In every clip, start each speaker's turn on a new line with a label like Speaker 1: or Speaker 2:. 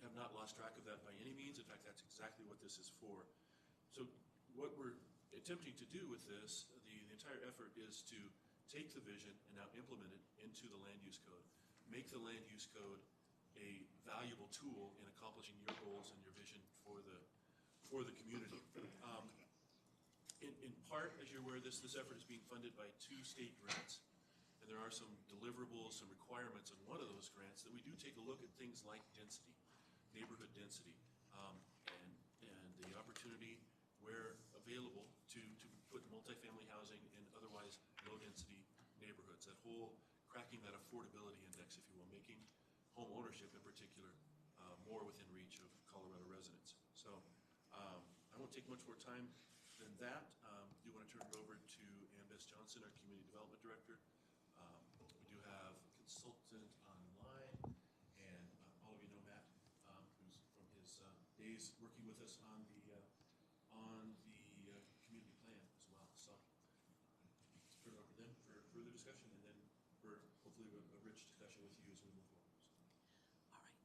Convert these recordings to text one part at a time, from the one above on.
Speaker 1: have not lost track of that by any means. In fact, that's exactly what this is for. So what we're attempting to do with this, the entire effort is to take the vision and now implement it into the land use code. Make the land use code a valuable tool in accomplishing your goals and your vision for the community. In part, as you're aware, this effort is being funded by 2 state grants, and there are some deliverables, some requirements on one of those grants that we do take a look at things like density, neighborhood density, and the opportunity where available to put multifamily housing in otherwise low-density neighborhoods. That whole cracking that affordability index, if you will, making home ownership in particular more within reach of Colorado residents. So I won't take much more time than that. I do want to turn it over to Ann Bess Johnson, our Community Development Director. We do have a consultant online, and all of you know Matt, who's from his days working with us on the community plan as well. So let's turn it over to them for further discussion, and then for hopefully a rich discussion with you as we move forward.
Speaker 2: All right.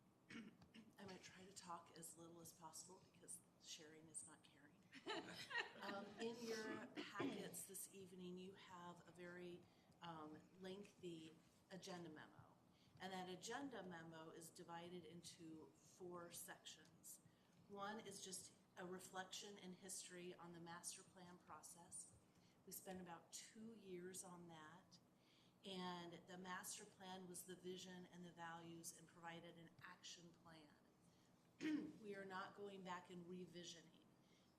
Speaker 2: I'm going to try to talk as little as possible because sharing is not caring. In your packets this evening, you have a very lengthy agenda memo. And that agenda memo is divided into 4 sections. One is just a reflection and history on the master plan process. We spent about 2 years on that. And the master plan was the vision and the values and provided an action plan. We are not going back and revisioning.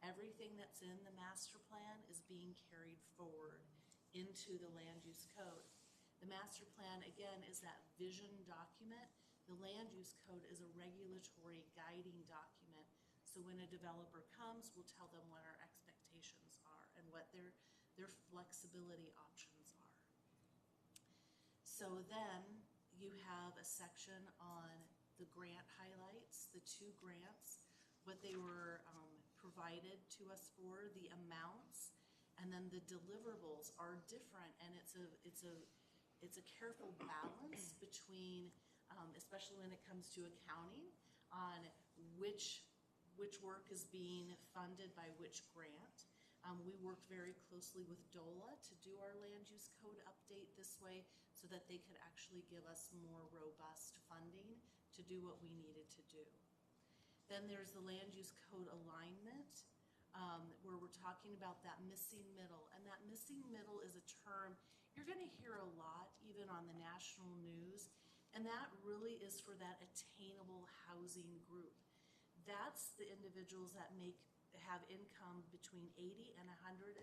Speaker 2: Everything that's in the master plan is being carried forward into the land use code. The master plan, again, is that vision document. The land use code is a regulatory guiding document. So when a developer comes, we'll tell them what our expectations are and what their flexibility options are. So then you have a section on the grant highlights, the 2 grants, what they were provided to us for, the amounts, and then the deliverables are different, and it's a careful balance between, especially when it comes to accounting, on which work is being funded by which grant. We worked very closely with DOLA to do our land use code update this way so that they could actually give us more robust funding to do what we needed to do. Then there's the land use code alignment, where we're talking about that missing middle. And that missing middle is a term you're going to hear a lot, even on the national news. And that really is for that attainable housing group. That's the individuals that have income between 80 and 120%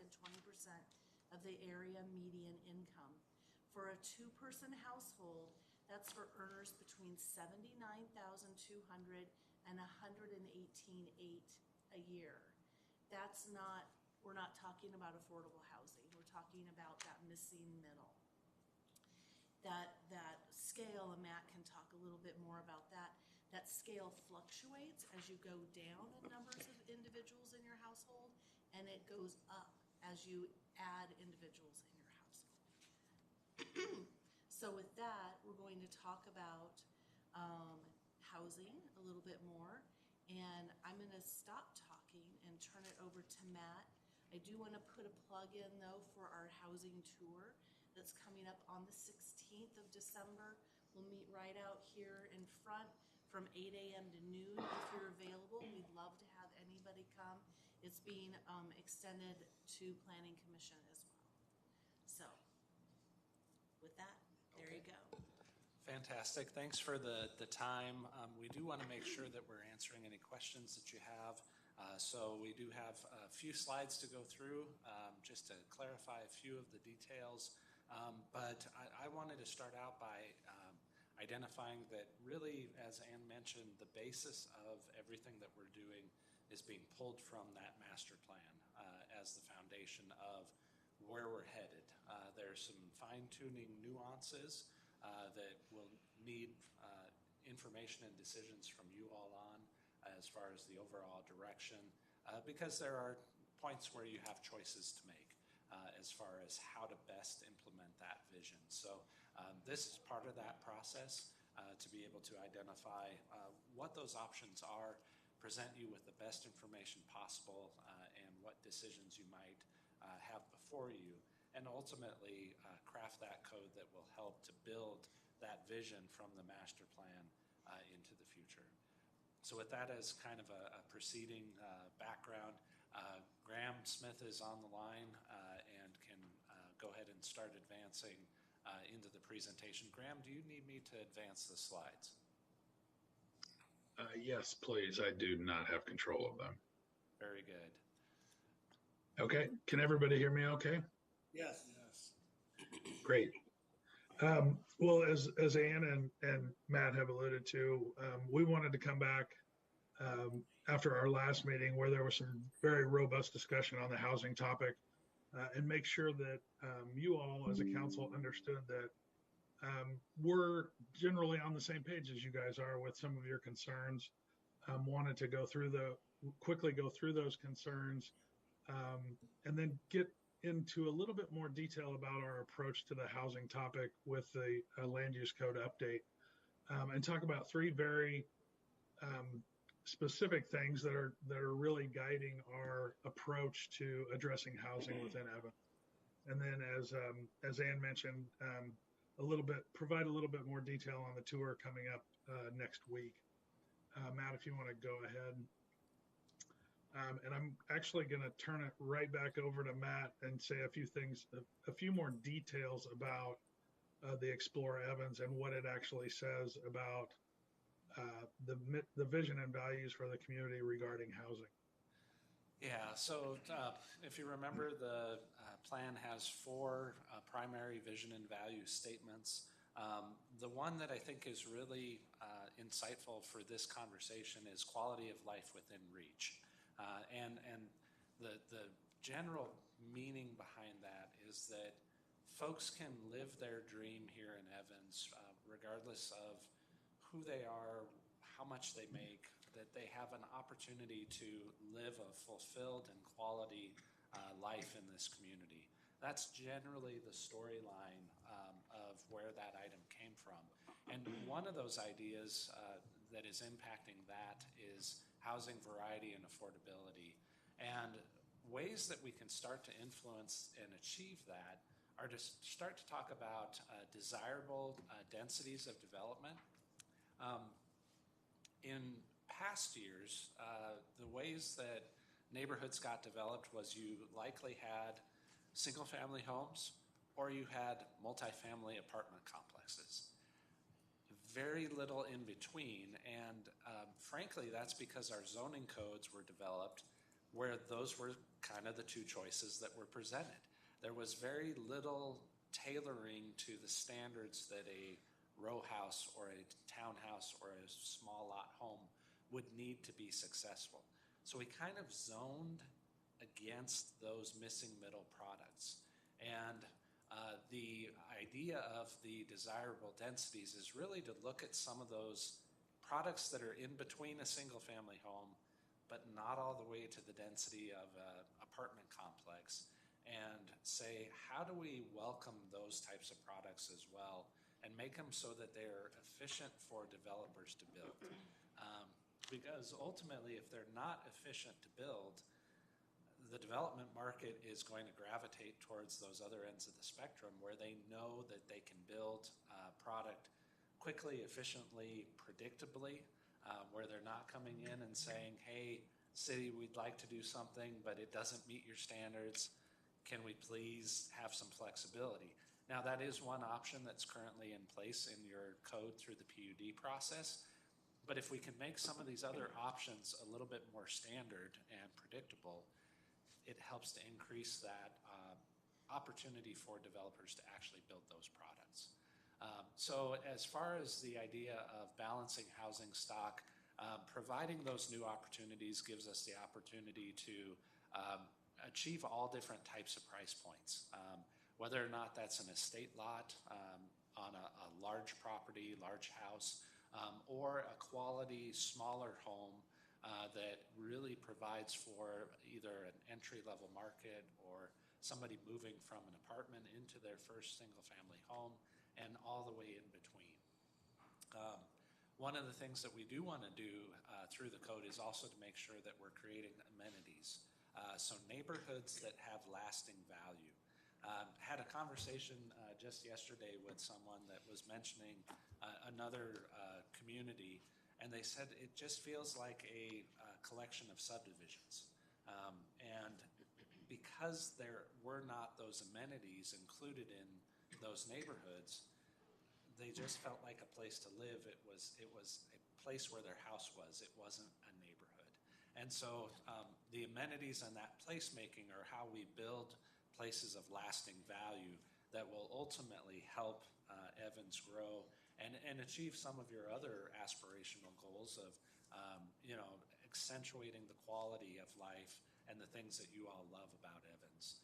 Speaker 2: of the area median income. For a 2-person household, that's for earners between $79,200 and $118,800 a year. We're not talking about affordable housing. We're talking about that missing middle. That scale, and Matt can talk a little bit more about that. That scale fluctuates as you go down in numbers of individuals in your household, and it goes up as you add individuals in your household. So with that, we're going to talk about housing a little bit more, and I'm going to stop talking and turn it over to Matt. I do want to put a plug in, though, for our housing tour that's coming up on the 16th of December. We'll meet right out here in front from 8 a.m. to noon. If you're available, we'd love to have anybody come. It's being extended to Planning Commission as well. So with that, there you go.
Speaker 3: Fantastic. Thanks for the time. We do want to make sure that we're answering any questions that you have. So we do have a few slides to go through just to clarify a few of the details. But I wanted to start out by identifying that really, as Ann mentioned, the basis of everything that we're doing is being pulled from that master plan as the foundation of where we're headed. There's some fine-tuning nuances that will need information and decisions from you all on as far as the overall direction, because there are points where you have choices to make as far as how to best implement that vision. So this is part of that process. to be able to identify what those options are, present you with the best information possible, and what decisions you might have before you, and ultimately craft that code that will help to build that vision from the master plan into the future. So with that as kind of a preceding background, Graham Smith is on the line and can go ahead and start advancing into the presentation. Graham, do you need me to advance the slides?
Speaker 4: Yes, please. I do not have control of them.
Speaker 3: Very good.
Speaker 4: Okay. Can everybody hear me okay?
Speaker 5: Yes.
Speaker 4: Great. Well, as Ann and Matt have alluded to, we wanted to come back after our last meeting where there was some very robust discussion on the housing topic and make sure that you all as a council understood that we're generally on the same page as you guys are with some of your concerns. Wanted to quickly go through those concerns and then get into a little bit more detail about our approach to the housing topic with the land use code update and talk about three very specific things that are really guiding our approach to addressing housing within Evans. And then as Ann mentioned, provide a little bit more detail on the tour coming up next week. Matt, if you want to go ahead. And I'm actually going to turn it right back over to Matt and say a few more details about the Explore Evans and what it actually says about the vision and values for the community regarding housing.
Speaker 3: Yeah, so if you remember, the plan has four primary vision and value statements. The one that I think is really insightful for this conversation is quality of life within reach. And the general meaning behind that is that folks can live their dream here in Evans, regardless of who they are, how much they make, that they have an opportunity to live a fulfilled and quality life in this community. That's generally the storyline of where that item came from. And one of those ideas that is impacting that is housing variety and affordability. And ways that we can start to influence and achieve that are to start to talk about desirable densities of development. In past years, the ways that neighborhoods got developed was you likely had single-family homes or you had multifamily apartment complexes. Very little in between, and frankly, that's because our zoning codes were developed where those were kind of the two choices that were presented. There was very little tailoring to the standards that a row house or a townhouse or a small lot home would need to be successful. So we kind of zoned against those missing middle products. And the idea of the desirable densities is really to look at some of those products that are in between a single family home, but not all the way to the density of an apartment complex, and say, how do we welcome those types of products as well and make them so that they're efficient for developers to build? Because ultimately, if they're not efficient to build, the development market is going to gravitate towards those other ends of the spectrum where they know that they can build product quickly, efficiently, predictably, where they're not coming in and saying, hey, city, we'd like to do something, but it doesn't meet your standards. Can we please have some flexibility? Now, that is one option that's currently in place in your code through the PUD process. But if we can make some of these other options a little bit more standard and predictable, it helps to increase that opportunity for developers to actually build those products. So as far as the idea of balancing housing stock, providing those new opportunities gives us the opportunity to achieve all different types of price points. Whether or not that's an estate lot on a large property, large house, or a quality smaller home that really provides for either an entry-level market or somebody moving from an apartment into their first single-family home and all the way in between. One of the things that we do want to do through the code is also to make sure that we're creating amenities. So neighborhoods that have lasting value. Had a conversation just yesterday with someone that was mentioning another community, and they said it just feels like a collection of subdivisions. And because there were not those amenities included in those neighborhoods, they just felt like a place to live. It was a place where their house was. It wasn't a neighborhood. And so the amenities and that placemaking are how we build places of lasting value that will ultimately help Evans grow and achieve some of your other aspirational goals of, accentuating the quality of life and the things that you all love about Evans.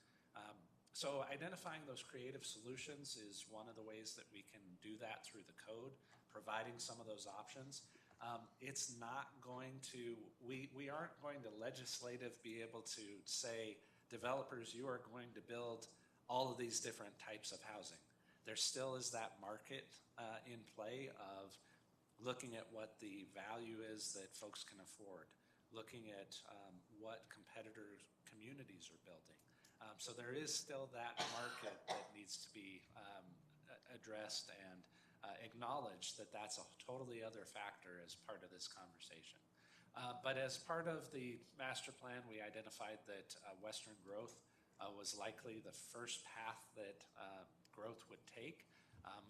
Speaker 3: So identifying those creative solutions is one of the ways that we can do that through the code, providing some of those options. It's not going to, we aren't going to legislative be able to say, developers, you are going to build all of these different types of housing. There still is that market in play of looking at what the value is that folks can afford, looking at what competitors' communities are building. So there is still that market that needs to be addressed and acknowledged that that's a totally other factor as part of this conversation. But as part of the master plan, we identified that Western growth was likely the first path that growth would take,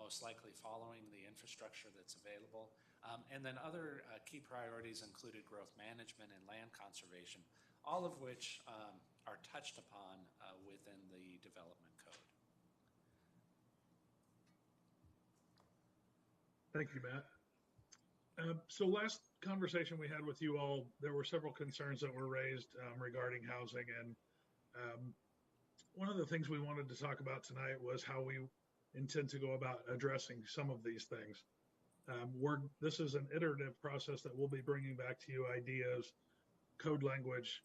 Speaker 3: most likely following the infrastructure that's available. And then other key priorities included growth management and land conservation, all of which are touched upon within the development code.
Speaker 4: Thank you, Matt. So last conversation we had with you all, there were several concerns that were raised regarding housing. And one of the things we wanted to talk about tonight was how we intend to go about addressing some of these things. This is an iterative process that we'll be bringing back to you ideas, code language,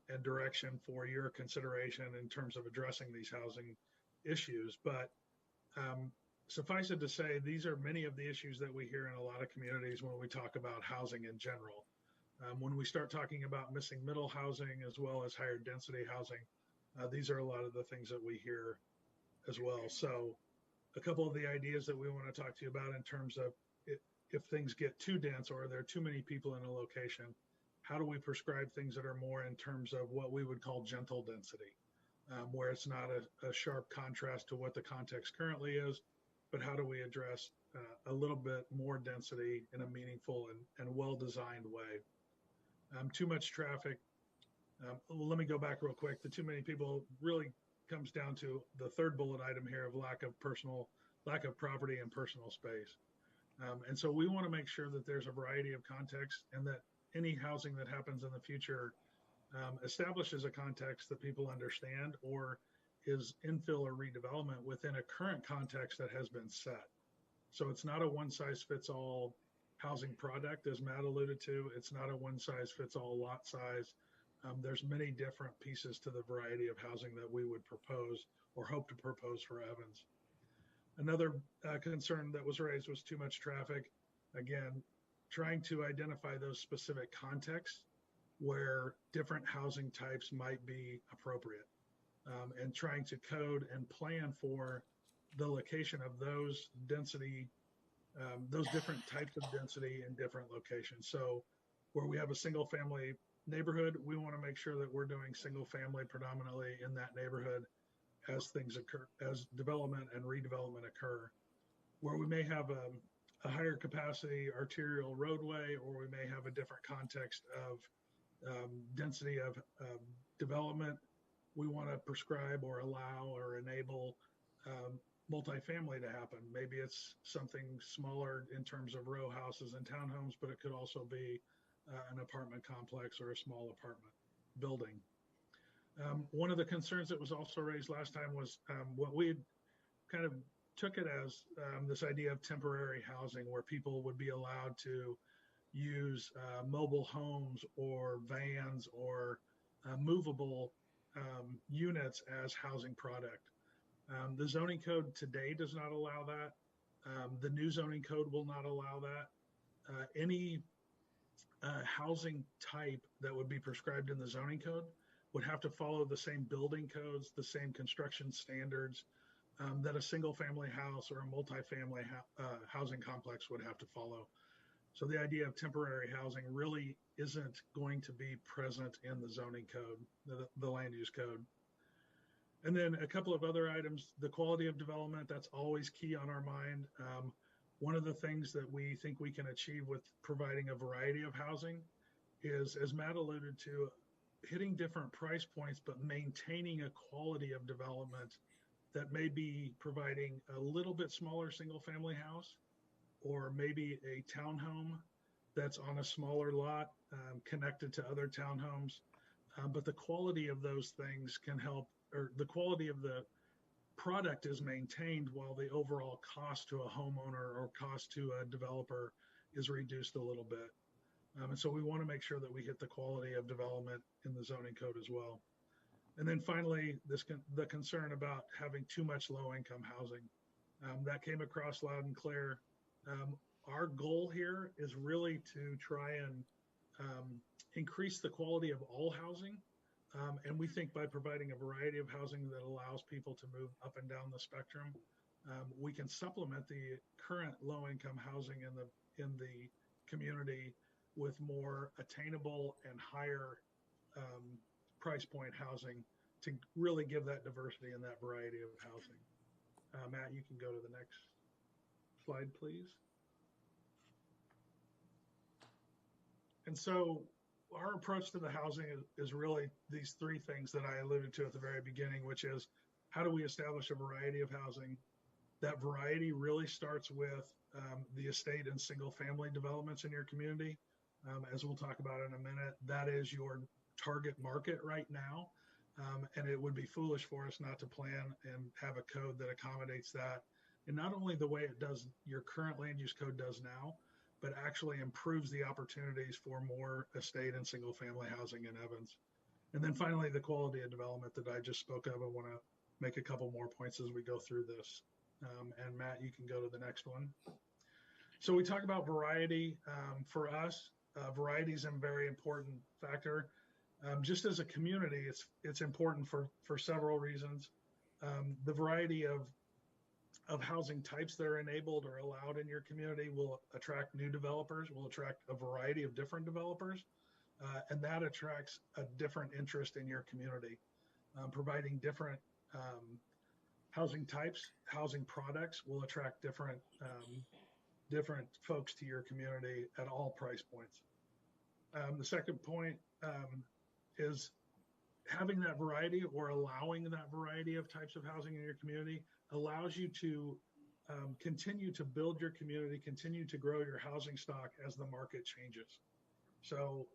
Speaker 4: and direction for your consideration in terms of addressing these housing issues. But suffice it to say, these are many of the issues that we hear in a lot of communities when we talk about housing in general. When we start talking about missing middle housing as well as higher density housing, these are a lot of the things that we hear as well. So a couple of the ideas that we want to talk to you about in terms of if things get too dense or there are too many people in a location, how do we prescribe things that are more in terms of what we would call gentle density, where it's not a sharp contrast to what the context currently is, but how do we address a little bit more density in a meaningful and well-designed way? Too much traffic. Let me go back real quick. The too many people really comes down to the third bullet item here of lack of property and personal space. And so we want to make sure that there's a variety of contexts and that any housing that happens in the future establishes a context that people understand or is infill or redevelopment within a current context that has been set. So it's not a one-size-fits-all housing product, as Matt alluded to. It's not a one-size-fits-all lot size. There's many different pieces to the variety of housing that we would propose or hope to propose for Evans. Another concern that was raised was too much traffic. Again, trying to identify those specific contexts where different housing types might be appropriate, and trying to code and plan for the location of those density, those different types of density in different locations. So where we have a single family neighborhood, we want to make sure that we're doing single family predominantly in that neighborhood as things occur, as development and redevelopment occur. Where we may have a higher capacity arterial roadway, or we may have a different context of density of development, we want to prescribe or allow or enable multifamily to happen. Maybe it's something smaller in terms of row houses and townhomes, but it could also be an apartment complex or a small apartment building. One of the concerns that was also raised last time was what we kind of took it as this idea of temporary housing, where people would be allowed to use mobile homes or vans or movable units as housing product. The zoning code today does not allow that. The new zoning code will not allow that. Any housing type that would be prescribed in the zoning code would have to follow the same building codes, the same construction standards that a single family house or a multifamily housing complex would have to follow. So the idea of temporary housing really isn't going to be present in the zoning code, the land use code. And then a couple of other items, the quality of development, that's always key on our mind. One of the things that we think we can achieve with providing a variety of housing is, as Matt alluded to, hitting different price points, but maintaining a quality of development that may be providing a little bit smaller single family house, or maybe a townhome that's on a smaller lot connected to other townhomes. But the quality of those things can help, or the quality of the product is maintained while the overall cost to a homeowner or cost to a developer is reduced a little bit. And so we want to make sure that we hit the quality of development in the zoning code as well. And then finally, the concern about having too much low-income housing. That came across loud and clear. Our goal here is really to try and increase the quality of all housing. And we think by providing a variety of housing that allows people to move up and down the spectrum, we can supplement the current low-income housing in the community with more attainable and higher price point housing to really give that diversity and that variety of housing. Matt, you can go to the next slide, please. And so our approach to the housing is really these three things that I alluded to at the very beginning, which is how do we establish a variety of housing? That variety really starts with the estate and single family developments in your community. As we'll talk about in a minute, that is your target market right now. And it would be foolish for us not to plan and have a code that accommodates that. And not only the way it does, your current land use code does now, but actually improves the opportunities for more estate and single family housing in Evans. And then finally, the quality of development that I just spoke of. I want to make a couple more points as we go through this. And Matt, you can go to the next one. So we talk about variety. For us, variety is a very important factor. Just as a community, it's important for several reasons. The variety of housing types that are enabled or allowed in your community will attract new developers, will attract a variety of different developers, and that attracts a different interest in your community. Providing different housing types, housing products will attract different folks to your community at all price points. The second point is having that variety or allowing that variety of types of housing in your community allows you to continue to build your community, continue to grow your housing stock as the market changes. So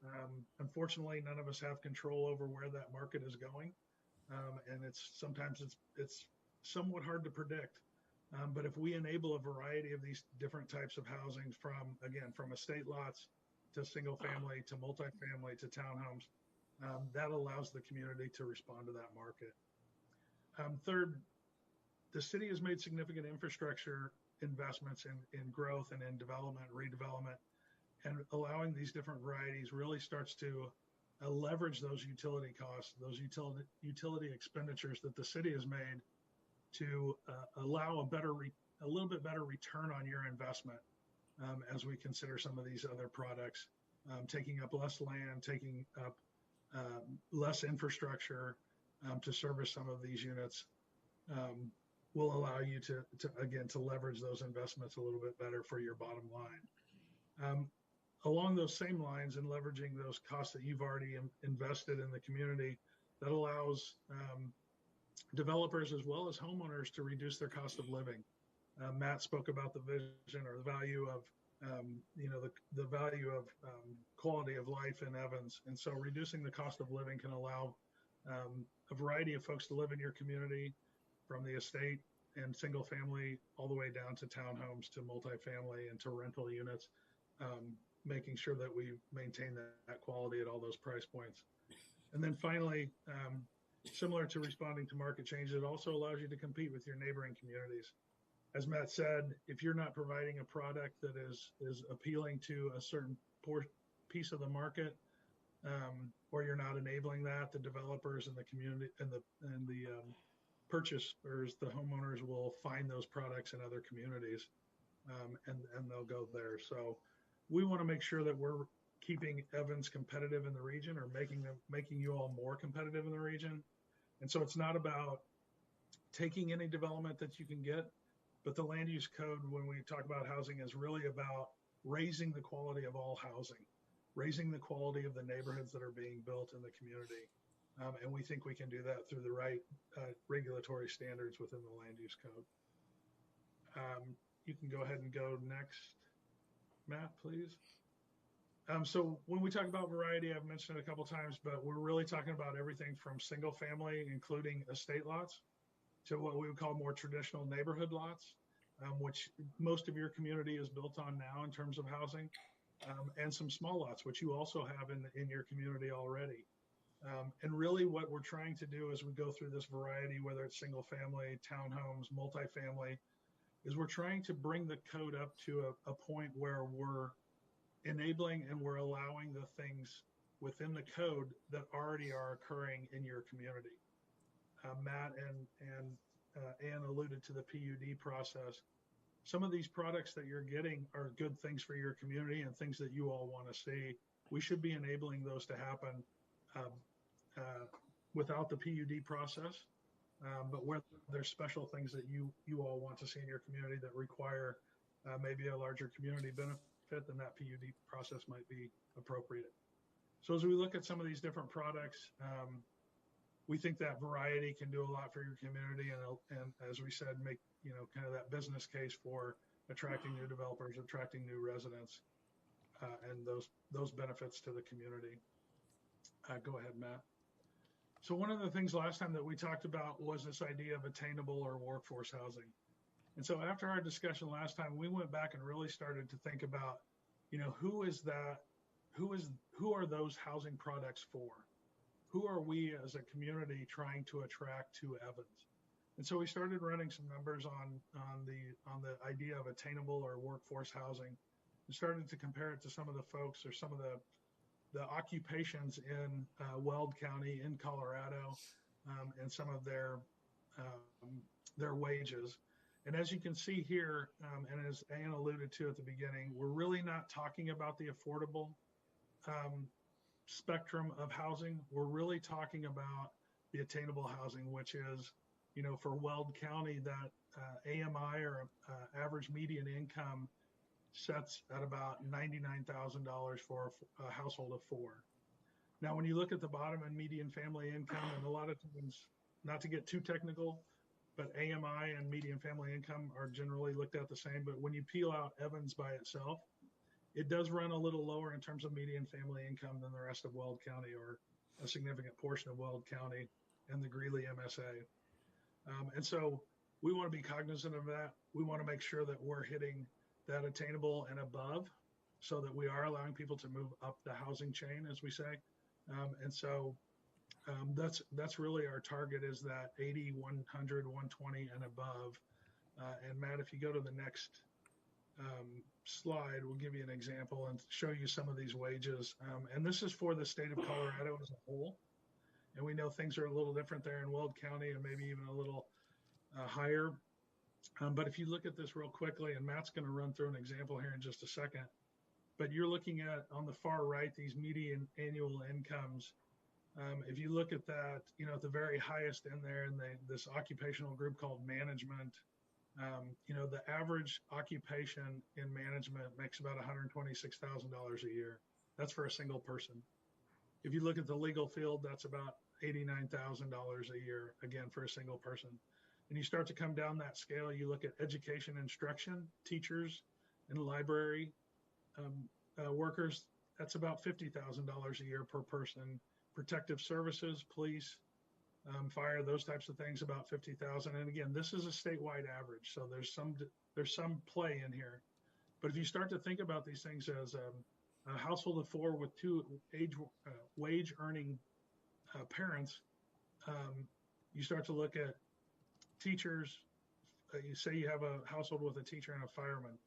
Speaker 4: unfortunately, none of us have control over where that market is going. And sometimes it's somewhat hard to predict. But if we enable a variety of these different types of housing from estate lots to single family, to multifamily, to townhomes, that allows the community to respond to that market. Third, the city has made significant infrastructure investments in growth and in development, redevelopment, and allowing these different varieties really starts to leverage those utility costs, those utility expenditures that the city has made to allow a little bit better return on your investment as we consider some of these other products, taking up less land, taking up less infrastructure to service some of these units will allow you to leverage those investments a little bit better for your bottom line. Along those same lines and leveraging those costs that you've already invested in the community, that allows developers as well as homeowners to reduce their cost of living. Matt spoke about the vision or the value of the value of quality of life in Evans. And so reducing the cost of living can allow a variety of folks to live in your community, from the estate and single family all the way down to townhomes, to multifamily, and to rental units, making sure that we maintain that quality at all those price points. And then finally, similar to responding to market change, it also allows you to compete with your neighboring communities. as Matt said, if you're not providing a product that is appealing to a certain piece of the market, or you're not enabling that, the developers and the community and the purchasers, the homeowners will find those products in other communities, and they'll go there. So we want to make sure that we're keeping Evans competitive in the region, or making you all more competitive in the region. And so it's not about taking any development that you can get, but the land use code, when we talk about housing, is really about raising the quality of all housing, raising the quality of the neighborhoods that are being built in the community. And we think we can do that through the right regulatory standards within the land use code. You can go ahead and go next, Matt, please. So when we talk about variety, I've mentioned it a couple times, but we're really talking about everything from single family, including estate lots, to what we would call more traditional neighborhood lots, which most of your community is built on now in terms of housing, and some small lots, which you also have in your community already. And really what we're trying to do as we go through this variety, whether it's single family, townhomes, multifamily, is we're trying to bring the code up to a point where we're enabling and we're allowing the things within the code that already are occurring in your community. Matt and Ann alluded to the PUD process. Some of these products that you're getting are good things for your community and things that you all want to see. We should be enabling those to happen without the PUD process, but where there's special things that you all want to see in your community that require maybe a larger community benefit, then that PUD process might be appropriate. So as we look at some of these different products, we think that variety can do a lot for your community, and as we said, make kind of that business case for attracting new developers, attracting new residents, and those benefits to the community. Go ahead, Matt. So one of the things last time that we talked about was this idea of attainable or workforce housing. And so after our discussion last time, we went back and really started to think about, who are those housing products for? Who are we as a community trying to attract to Evans? And so we started running some numbers on the idea of attainable or workforce housing, and started to compare it to some of the folks or some of the occupations in Weld County in Colorado, and some of their wages. And as you can see here, and as Ann alluded to at the beginning, we're really not talking about the affordable spectrum of housing. We're really talking about the attainable housing, which is, for Weld County, that AMI or average median income sets at about $99,000 for a household of four. Now, when you look at the bottom and median family income, and a lot of times, not to get too technical, but AMI and median family income are generally looked at the same. But when you peel out Evans by itself, it does run a little lower in terms of median family income than the rest of Weld County, or a significant portion of Weld County and the Greeley MSA. And so we want to be cognizant of that. We want to make sure that we're hitting that attainable and above, so that we are allowing people to move up the housing chain, as we say. And so that's really our target, is that 80, 100, 120 and above. And Matt, if you go to the next slide, we'll give you an example and show you some of these wages. And this is for the state of Colorado as a whole. And we know things are a little different there in Weld County, and maybe even a little higher. But if you look at this real quickly, and Matt's going to run through an example here in just a second, but you're looking at, on the far right, these median annual incomes. If you look at that, at the very highest in there, in this occupational group called management, the average occupation in management makes about $126,000 a year. That's for a single person. If you look at the legal field, that's about $89,000 a year, again, for a single person. And you start to come down that scale, you look at education, instruction, teachers, and library workers, that's about $50,000 a year per person. Protective services, police, fire, those types of things, about 50,000. And again, this is a statewide average, so there's some play in here. But if you start to think about these things as a household of four with two wage earning parents, you start to look at teachers, you say you have a household with a teacher and a fireman.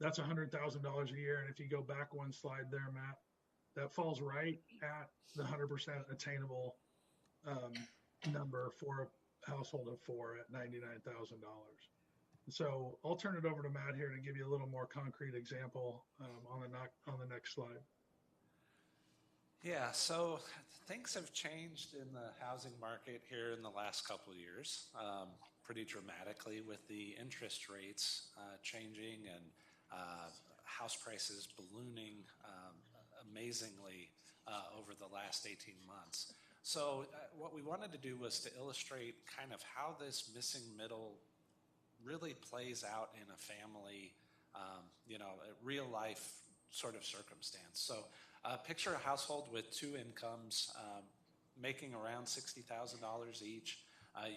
Speaker 4: That's $100,000 a year. And if you go back one slide there, Matt, that falls right at the 100% attainable number for a household of four at $99,000. So I'll turn it over to Matt here to give you a little more concrete example on the next slide.
Speaker 3: Yeah, so things have changed in the housing market here in the last couple of years pretty dramatically with the interest rates changing and house prices ballooning amazingly over the last 18 months. So what we wanted to do was to illustrate kind of how this missing middle really plays out in a family, a real life sort of circumstance. So picture a household with two incomes making around $60,000 each.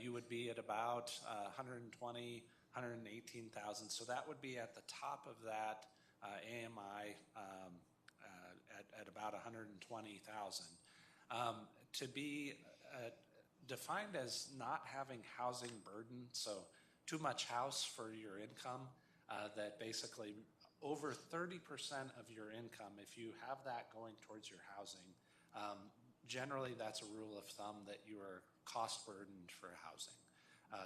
Speaker 3: You would be at about 120, 118,000. So that would be at the top of that AMI at about 120,000. To be defined as not having housing burden, so too much house for your income, that basically over 30% of your income, if you have that going towards your housing, generally that's a rule of thumb that you are cost burdened for housing.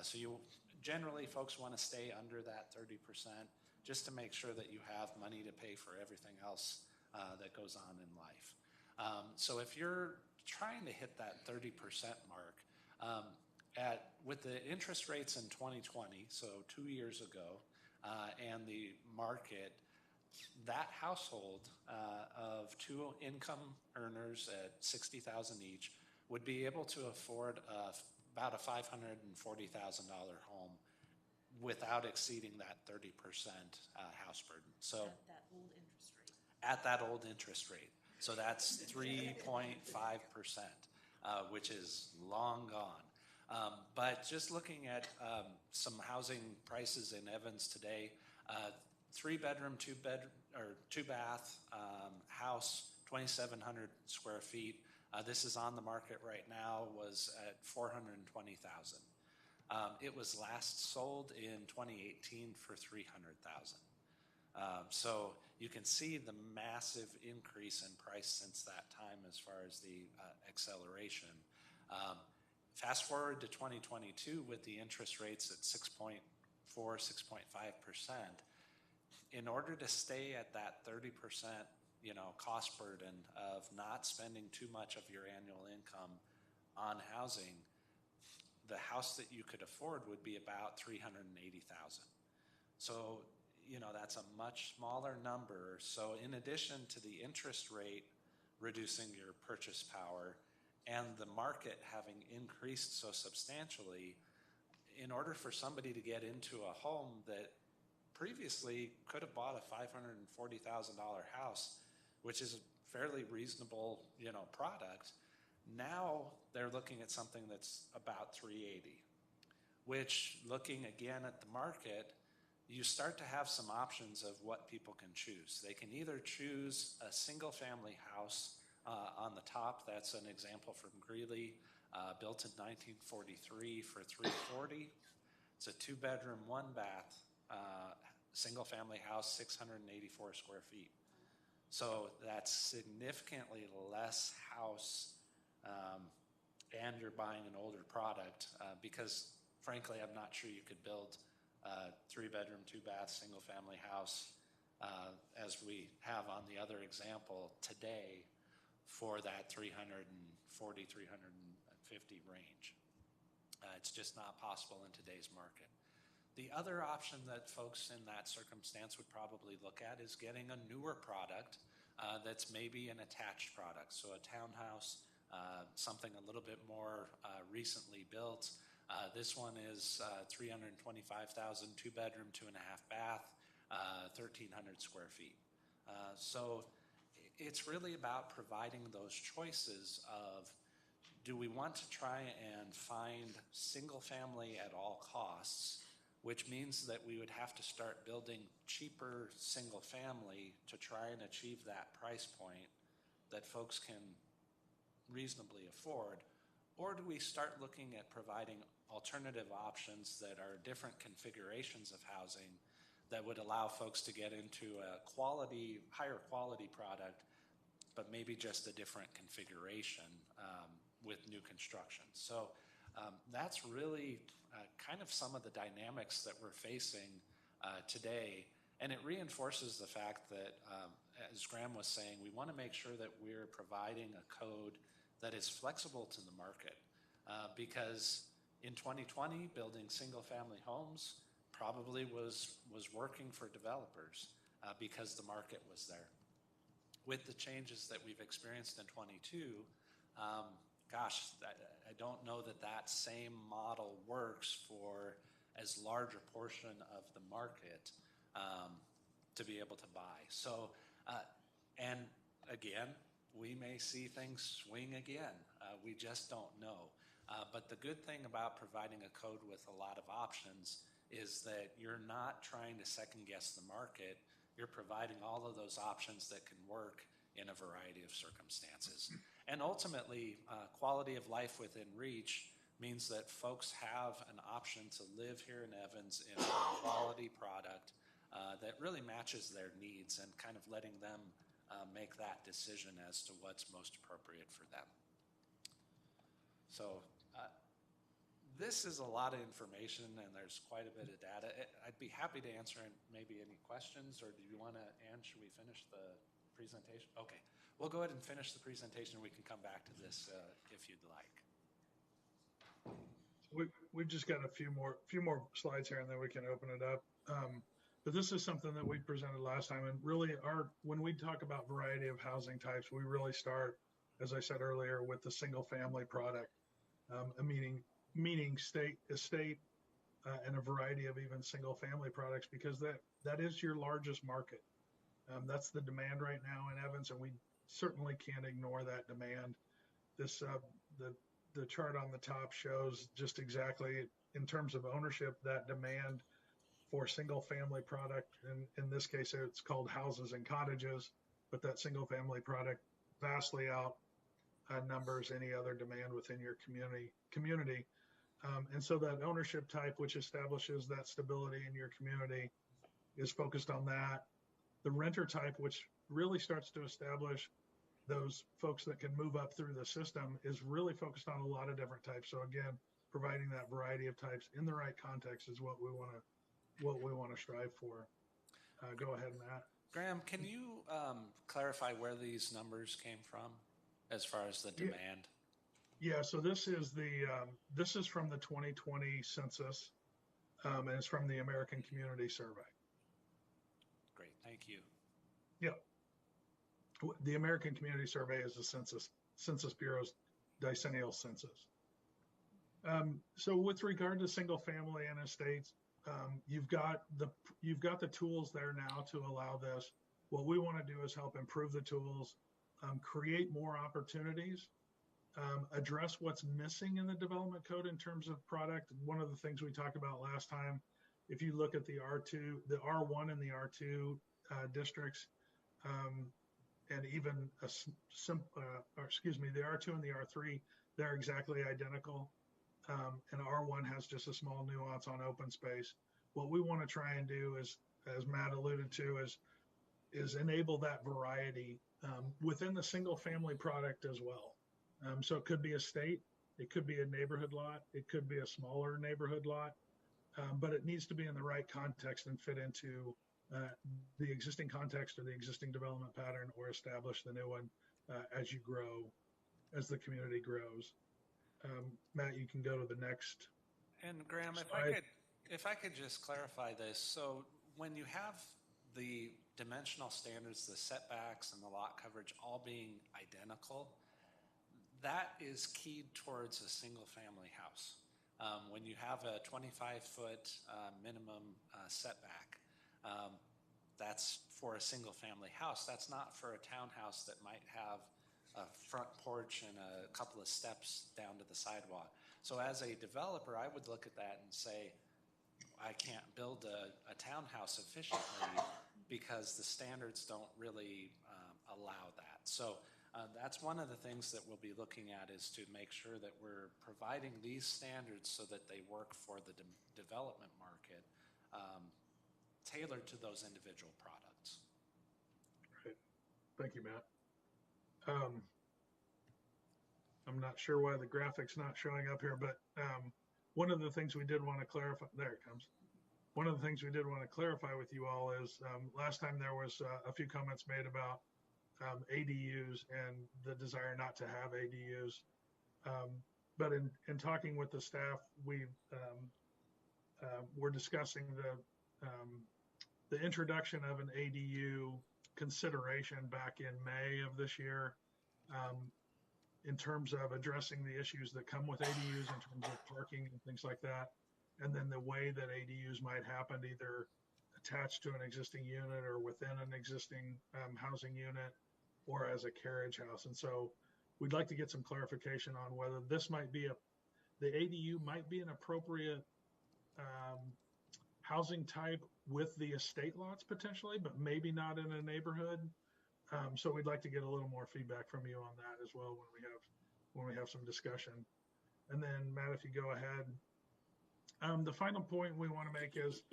Speaker 3: So generally folks want to stay under that 30% just to make sure that you have money to pay for everything else that goes on in life. So if you're trying to hit that 30% mark, with the interest rates in 2020, so 2 years ago, and the market, that household of two income earners at $60,000 each would be able to afford about a $540,000 home without exceeding that 30% house burden. So
Speaker 2: At that old interest rate.
Speaker 3: At that old interest rate. So that's 3.5%, which is long gone. But just looking at some housing prices in Evans today, 3-bedroom, 2-bath house, 2,700 square feet. This is on the market right now, was at $420,000. It was last sold in 2018 for $300,000. So you can see the massive increase in price since that time as far as the acceleration. Fast forward to 2022 with the interest rates at 6.4, 6.5%. In order to stay at that 30%, cost burden of not spending too much of your annual income on housing, the house that you could afford would be about $380,000. So, that's a much smaller number. So in addition to the interest rate reducing your purchase power and the market having increased so substantially, in order for somebody to get into a home that previously could have bought a $540,000 house, which is a fairly reasonable, product, now they're looking at something that's about $380,000, which, looking again at the market, you start to have some options of what people can choose. They can either choose a single family house on the top. That's an example from Greeley, built in 1943 for $340,000. It's a 2-bedroom, 1-bath, single family house, 684 square feet. So that's significantly less house, and you're buying an older product because, frankly, I'm not sure you could build a 3-bedroom, 2-bath, single family house as we have on the other example today for that 340, 350 range. It's just not possible in today's market. The other option that folks in that circumstance would probably look at is getting a newer product that's maybe an attached product. So a townhouse, something a little bit more recently built. This one is $325,000, 2-bedroom, 2.5-bath, 1,300 square feet. So it's really about providing those choices of, do we want to try and find single family at all costs, which means that we would have to start building cheaper single family to try and achieve that price point that folks can reasonably afford? Or do we start looking at providing alternative options that are different configurations of housing that would allow folks to get into a higher quality product, but maybe just a different configuration with new construction? So that's really kind of some of the dynamics that we're facing today. And it reinforces the fact that, as Graham was saying, we want to make sure that we're providing a code that is flexible to the market. Because in 2020, building single-family homes probably was working for developers because the market was there. With the changes that we've experienced in 22, I don't know that same model works for as large a portion of the market to be able to buy. So, and again, we may see things swing again. We just don't know. But the good thing about providing a code with a lot of options is that you're not trying to second guess the market. You're providing all of those options that can work in a variety of circumstances. And ultimately, quality of life within reach means that folks have an option to live here in Evans in a quality product that really matches their needs, and kind of letting them make that decision as to what's most appropriate for them. So this is a lot of information, and there's quite a bit of data. I'd be happy to answer maybe any questions, or do you want to, Ann, should we finish the presentation? Okay, we'll go ahead and finish the presentation. We can come back to this if you'd like.
Speaker 4: We've just got a few more slides here, and then we can open it up. But this is something that we presented last time, and really when we talk about variety of housing types, we really start, as I said earlier, with the single family product, meaning estate, and a variety of even single family products, because that is your largest market. That's the demand right now in Evans, and we certainly can't ignore that demand. This the chart on the top shows just exactly, in terms of ownership, that demand for single family product. And in this case, it's called houses and cottages, but that single family product vastly outnumbers any other demand within your community. And so that ownership type, which establishes that stability in your community, is focused on that. The renter type, which really starts to establish those folks that can move up through the system, is really focused on a lot of different types. So again, providing that variety of types in the right context is what we want to strive for. Go ahead, Matt.
Speaker 3: Graham, can you clarify where these numbers came from as far as the demand?
Speaker 4: Yeah, so this is from the 2020 census, and it's from the American Community Survey.
Speaker 3: Great, thank you.
Speaker 4: Yeah. The American Community Survey is the Census Bureau's decennial census. So with regard to single family and estates, you've got the tools there now to allow this. What we want to do is help improve the tools, create more opportunities, address what's missing in the development code in terms of product. One of the things we talked about last time, if you look at the R2, the R1 and the R2 districts, and even the R2 and the R3, they're exactly identical. And R1 has just a small nuance on open space. What we want to try and do is, as Matt alluded to, is enable that variety within the single family product as well. So it could be a state, it could be a neighborhood lot, it could be a smaller neighborhood lot, but it needs to be in the right context and fit into the existing context or the existing development pattern, or establish the new one as you grow, as the community grows. Matt, you can go to the next.
Speaker 3: And Graham, if I could just clarify this. So when you have the dimensional standards, the setbacks and the lot coverage all being identical, that is keyed towards a single family house. When you have a 25-foot minimum setback, that's for a single family house. That's not for a townhouse that might have a front porch and a couple of steps down to the sidewalk. So as a developer, I would look at that and say, I can't build a townhouse efficiently because the standards don't really allow that. So That's one of the things that we'll be looking at, is to make sure that we're providing these standards so that they work for the development market, tailored to those individual products.
Speaker 4: Right. Thank you, Matt. I'm not sure why the graphic's not showing up here, but one of the things we did want to clarify, there it comes. One of the things we did want to clarify with you all is last time there was a few comments made about ADUs and the desire not to have ADUs. But in talking with the staff, we're discussing the introduction of an ADU consideration back in May of this year, in terms of addressing the issues that come with ADUs in terms of parking and things like that. And then the way that ADUs might happen, either attached to an existing unit or within an existing housing unit, or as a carriage house. And so we'd like to get some clarification on whether this might be the ADU might be an appropriate housing type with the estate lots potentially, but maybe not in a neighborhood. So we'd like to get a little more feedback from you on that as well when we have some discussion. And then Matt, if you go ahead. The final point we want to make is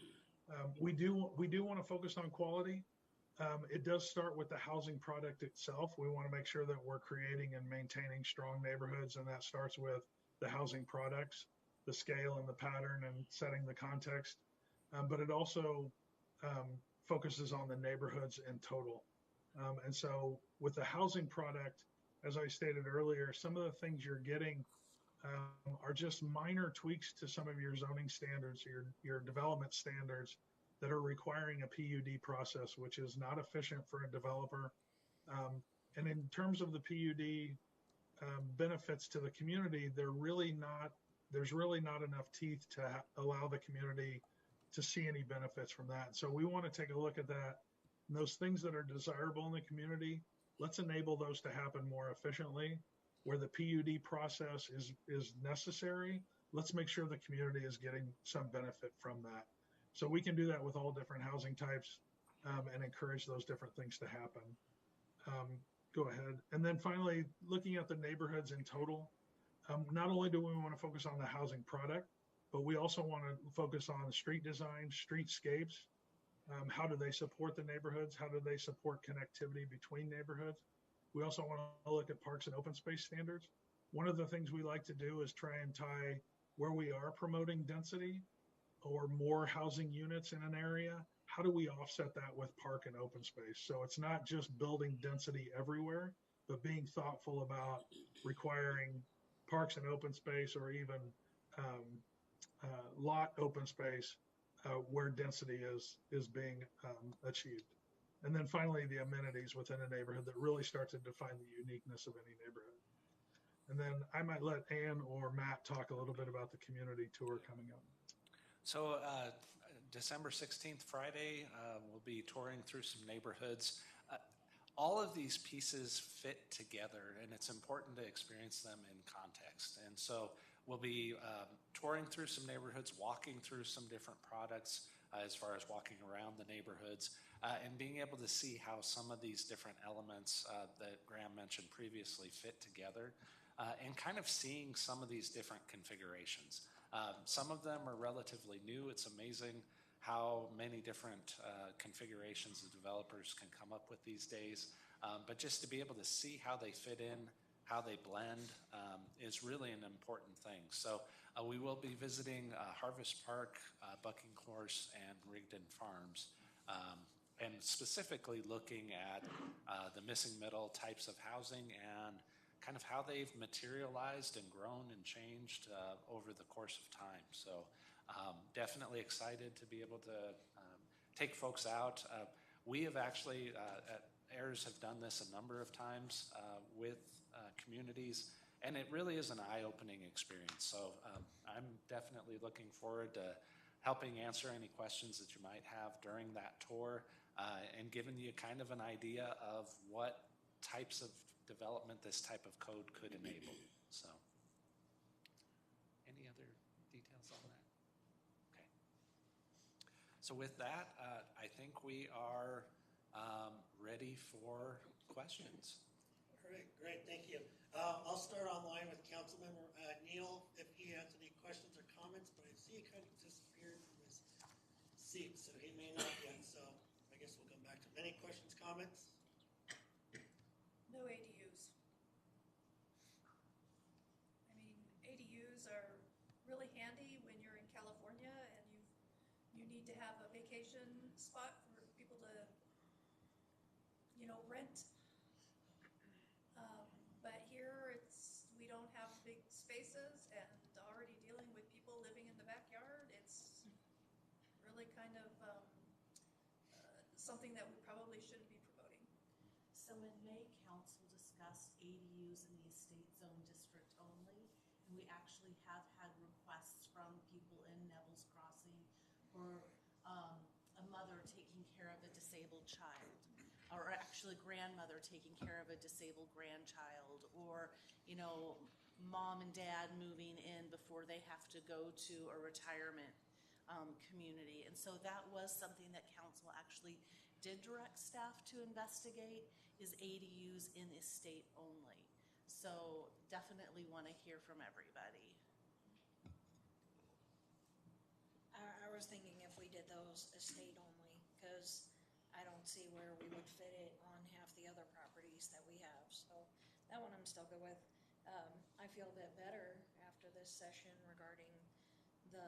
Speaker 4: we do want to focus on quality. It does start with the housing product itself. We want to make sure that we're creating and maintaining strong neighborhoods, and that starts with the housing products, the scale and the pattern, and setting the context. But it also focuses on the neighborhoods in total. And so with the housing product, as I stated earlier, some of the things you're getting are just minor tweaks to some of your zoning standards, your development standards that are requiring a PUD process, which is not efficient for a developer. And in terms of the PUD benefits to the community, there's really not enough teeth to allow the community to see any benefits from that. So we want to take a look at that. And those things that are desirable in the community, let's enable those to happen more efficiently. Where the PUD process is necessary, let's make sure the community is getting some benefit from that. So we can do that with all different housing types and encourage those different things to happen. Go ahead. And then finally, looking at the neighborhoods in total, not only do we want to focus on the housing product, but we also want to focus on street design, streetscapes. How do they support the neighborhoods? How do they support connectivity between neighborhoods? We also want to look at parks and open space standards. One of the things we like to do is try and tie where we are promoting density or more housing units in an area. How do we offset that with park and open space? So it's not just building density everywhere, but being thoughtful about requiring parks and open space, or even lot open space where density is being achieved. And then finally, the amenities within a neighborhood that really start to define the uniqueness of any neighborhood. And then I might let Ann or Matt talk a little bit about the community tour coming up.
Speaker 3: So December 16th, Friday, we'll be touring through some neighborhoods. All of these pieces fit together, and it's important to experience them in context. And so we'll be touring through some neighborhoods, walking through some different products as far as walking around the neighborhoods, and being able to see how some of these different elements that Graham mentioned previously fit together, and kind of seeing some of these different configurations. Some of them are relatively new. It's amazing how many different configurations the developers can come up with these days. But just to be able to see how they fit in, how they blend, is really an important thing. So we will be visiting Harvest Park, Bucking Horse, and Rigdon Farms, and specifically looking at the missing middle types of housing and kind of how they've materialized and grown and changed over the course of time. So definitely excited to be able to take folks out. We have actually, at AIRS, have done this a number of times with communities, and it really is an eye-opening experience. So I'm definitely looking forward to helping answer any questions that you might have during that tour, and giving you kind of an idea of what types of development this type of code could enable. So any other details on that? Okay. So with that, I think we are ready for questions.
Speaker 5: All right, great, thank you. I'll start online with Councilmember Neal, if he has any questions or comments, but I see he kind of disappeared from his seat, so he may not yet, so I guess we'll come back to him. Any questions, comments?
Speaker 6: No ADUs. I mean, ADUs are really handy when you're in California and you need to have a vacation spot for people to, rent. But here we don't have big spaces and already dealing with people living in the backyard. It's really kind of something that we probably shouldn't be promoting.
Speaker 2: So in May, council discussed ADUs in the estate zone district only, and we actually have had requests from people in Neville's Crossing or a mother taking care of a disabled child, or actually grandmother taking care of a disabled grandchild, or, mom and dad moving in before they have to go to a retirement community. And so that was something that council actually did direct staff to investigate, is ADUs in estate only. So definitely want to hear from everybody.
Speaker 7: I was thinking if we did those estate only, because I don't see where we would fit it on half the other properties that we have. So that one I'm still good with. I feel a bit better after this session regarding the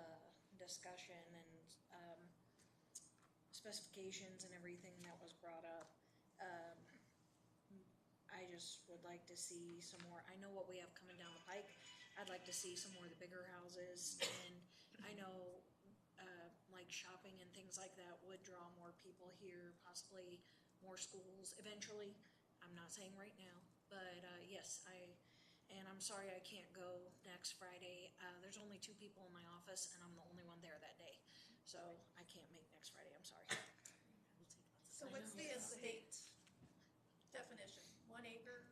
Speaker 7: discussion and specifications and everything that was brought up. I just would like to see some more. I know what we have coming down the pike. I'd like to see some more of the bigger houses, and I know like shopping and things like that would draw more people here, possibly more schools eventually. I'm not saying right now, but yes, and I'm sorry I can't go next Friday. There's only 2 people in my office, and I'm the only one there that day, so I can't make next Friday. I'm sorry.
Speaker 6: So what's the estate definition? 1 acre,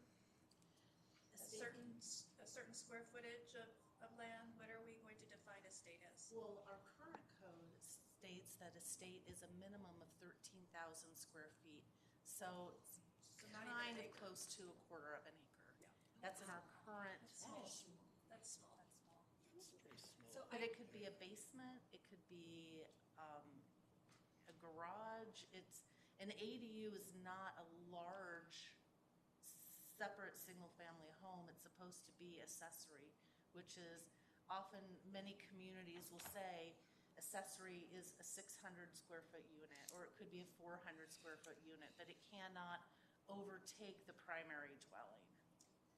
Speaker 6: a certain square footage of land? What are we going to define estate as?
Speaker 2: Well, our current code states that estate is a minimum of 13,000 square feet. So it's
Speaker 6: So not even an
Speaker 2: kind of
Speaker 6: acre.
Speaker 2: close to a quarter of an acre.
Speaker 6: Yeah.
Speaker 2: That's in our current.
Speaker 6: That's small.
Speaker 7: So
Speaker 2: But it could be a basement, it could be a garage. An ADU is not a large, separate, single-family home. It's supposed to be accessory, which is often, many communities will say accessory is a 600 square foot unit, or it could be a 400 square foot unit, but it cannot overtake the primary dwelling.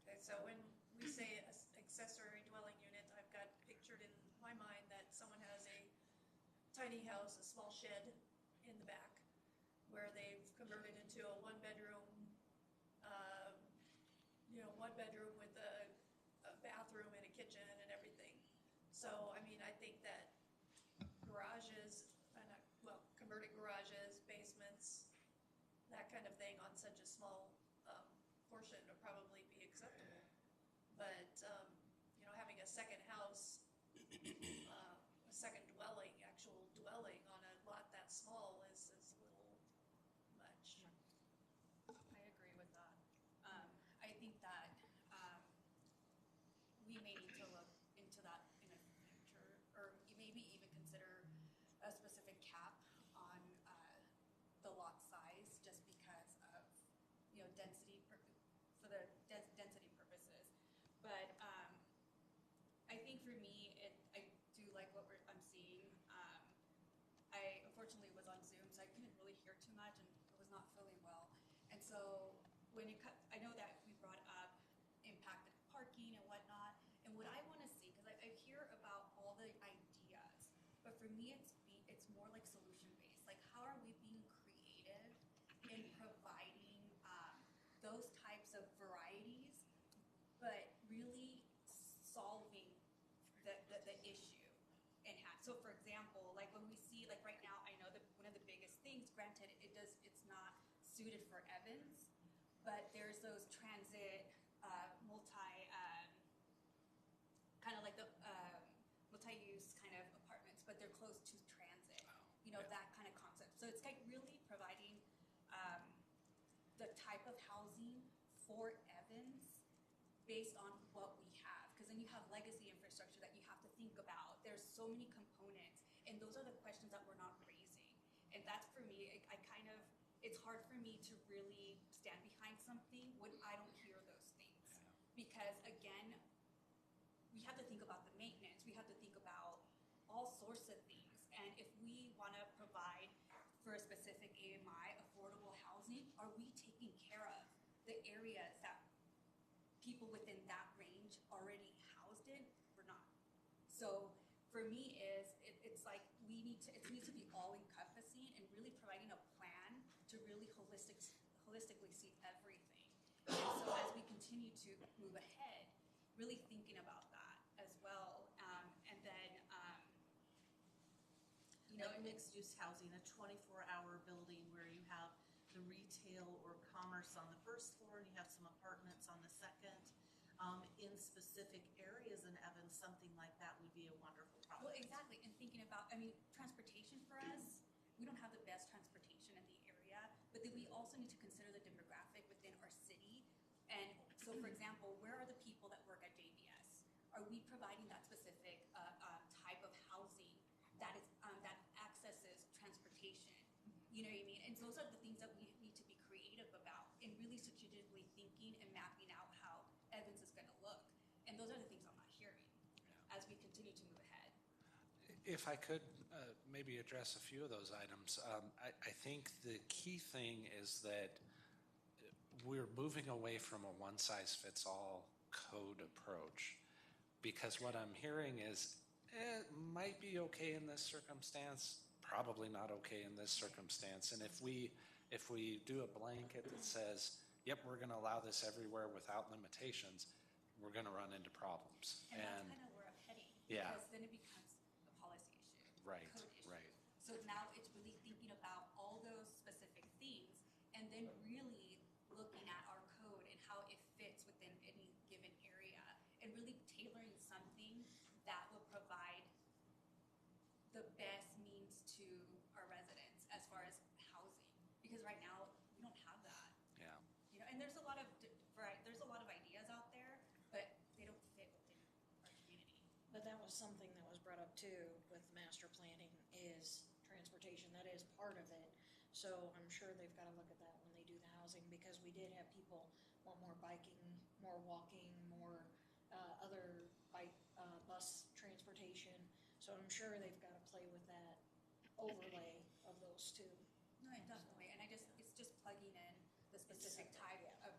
Speaker 6: Okay, so when we say accessory dwelling unit, I've got pictured in my mind that someone has a tiny house, a small shed in the back, where they've converted into a one-bedroom, with a bathroom and a kitchen and everything. So, I mean, I think that garages, converted garages, basements, that kind of thing on such a small portion would probably be acceptable. But, having a second house, a second dwelling, actual dwelling on a lot that small is a little much.
Speaker 8: I agree with that. I think that we may need to look into that in the future, or maybe even consider a specific cap on the lot size, just because of density for the density purposes. But I think for me, I do like what I'm seeing. I unfortunately was on Zoom, so I couldn't really hear too much and was not feeling well. And so when I know that we brought up impacted parking and whatnot, and what I want to see, because I hear about all the ideas, but for me it's more like solution based. Like, how are we being creative in providing those types of varieties, but really solving the issue in hand. So for example, like when we see, like right now, I know that one of the biggest things, granted it's not suited for Evans, but there's those transit kind of like the multi-use kind of apartments, but they're close to transit, that kind of concept. So it's like really providing the type of housing for Evans based on what we have, because then you have legacy infrastructure that you have to think about. There's so many components, and those are the questions that we're not raising. And that's for me, I kind of, it's hard for me to really stand behind something when I don't hear those things. Because again, we have to think about the maintenance, we have to think about all sorts of things. And if we want to provide for a specific AMI, affordable housing, are we taking care of the areas that people within that range already housed in or not? So for me it's like it needs to be all encompassing and really providing a plan to really holistically see everything. And so as we continue to move ahead, really thinking about that as well. And then,
Speaker 2: Like mixed-use housing, a 24-hour building where you have the retail or commerce on the first floor and you have some apartments on the second. In specific areas in Evans, something like that would be a wonderful
Speaker 8: well,
Speaker 2: project.
Speaker 8: exactly, and thinking about, I mean, transportation for us, we don't have the best transportation in the area, but then we also need to consider the demographic within our city. And so, for example, where are the people that work at JBS? Are we providing that specific type of housing that is that accesses transportation? You know what I mean? And those are the things that we need to be creative about and really strategically thinking and mapping out how Evans is going to look. And those are the things I'm not hearing as we continue to move ahead.
Speaker 3: If I could maybe address a few of those items, I think the key thing is that we're moving away from a one-size-fits-all code approach, because what I'm hearing is it might be okay in this circumstance, probably not okay in this circumstance. And if we do a blanket that says, yep, we're going to allow this everywhere without limitations, we're going to run into problems.
Speaker 8: And that's kind of where I'm heading.
Speaker 3: Yeah.
Speaker 8: Because then it becomes a policy issue.
Speaker 3: Right,
Speaker 8: Code issue.
Speaker 3: right.
Speaker 8: So now it's really thinking about all those specific things and then really looking at our code and how it fits within any given area and really tailoring something that will provide the best means to our residents as far as housing. Because right now, we don't have that.
Speaker 3: Yeah.
Speaker 8: You know, and there's a lot of ideas out there, but they don't fit within our community.
Speaker 7: But that was something that was brought up too with master planning is transportation. That is part of it. So I'm sure they've got to look at that when they do the housing, because we did have people want more biking, more walking, more other bus transportation. So I'm sure they've got to play with that overlay of those two.
Speaker 8: No, definitely. And it's just plugging in the specific type of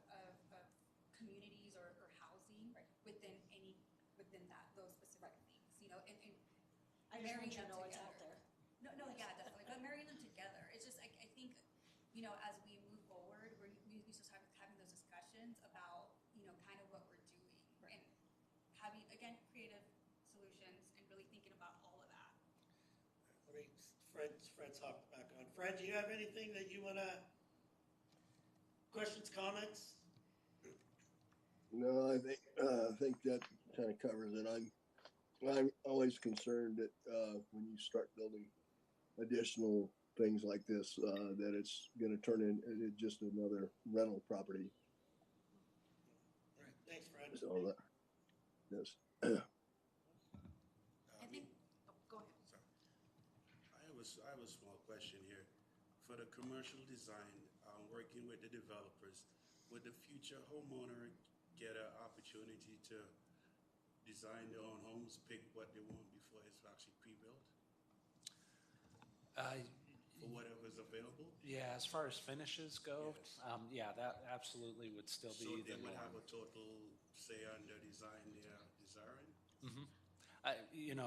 Speaker 8: communities or housing within those specific things, you know, and
Speaker 7: I just
Speaker 8: marrying
Speaker 7: want you to
Speaker 8: them
Speaker 7: know it's
Speaker 8: together.
Speaker 7: out there.
Speaker 8: No, yeah, definitely. But marrying them together, it's just, I think, you know, as we move forward, we need to start having those discussions about, you know, kind of what we're doing and having, again, creative solutions and really thinking about all of that.
Speaker 5: Let me, Fred's hopped back on. Fred, do you have anything that you want to, questions, comments?
Speaker 9: No, I think that kind of covers it. I'm always concerned that when you start building additional things like this, that it's going to turn into just another rental property.
Speaker 5: All right, thanks, Fred.
Speaker 9: So that, yes.
Speaker 8: I think, go ahead.
Speaker 10: Sorry. I have a small question here. For the commercial design, working with the developers, would the future homeowner get an opportunity to design their own homes, pick what they want before it's actually pre-built? For whatever's available?
Speaker 3: Yeah, as far as finishes go,
Speaker 10: Yes.
Speaker 3: yeah, that absolutely would still
Speaker 10: So
Speaker 3: be
Speaker 10: they
Speaker 3: the
Speaker 10: would have
Speaker 3: norm.
Speaker 10: a total say on the design they're desiring?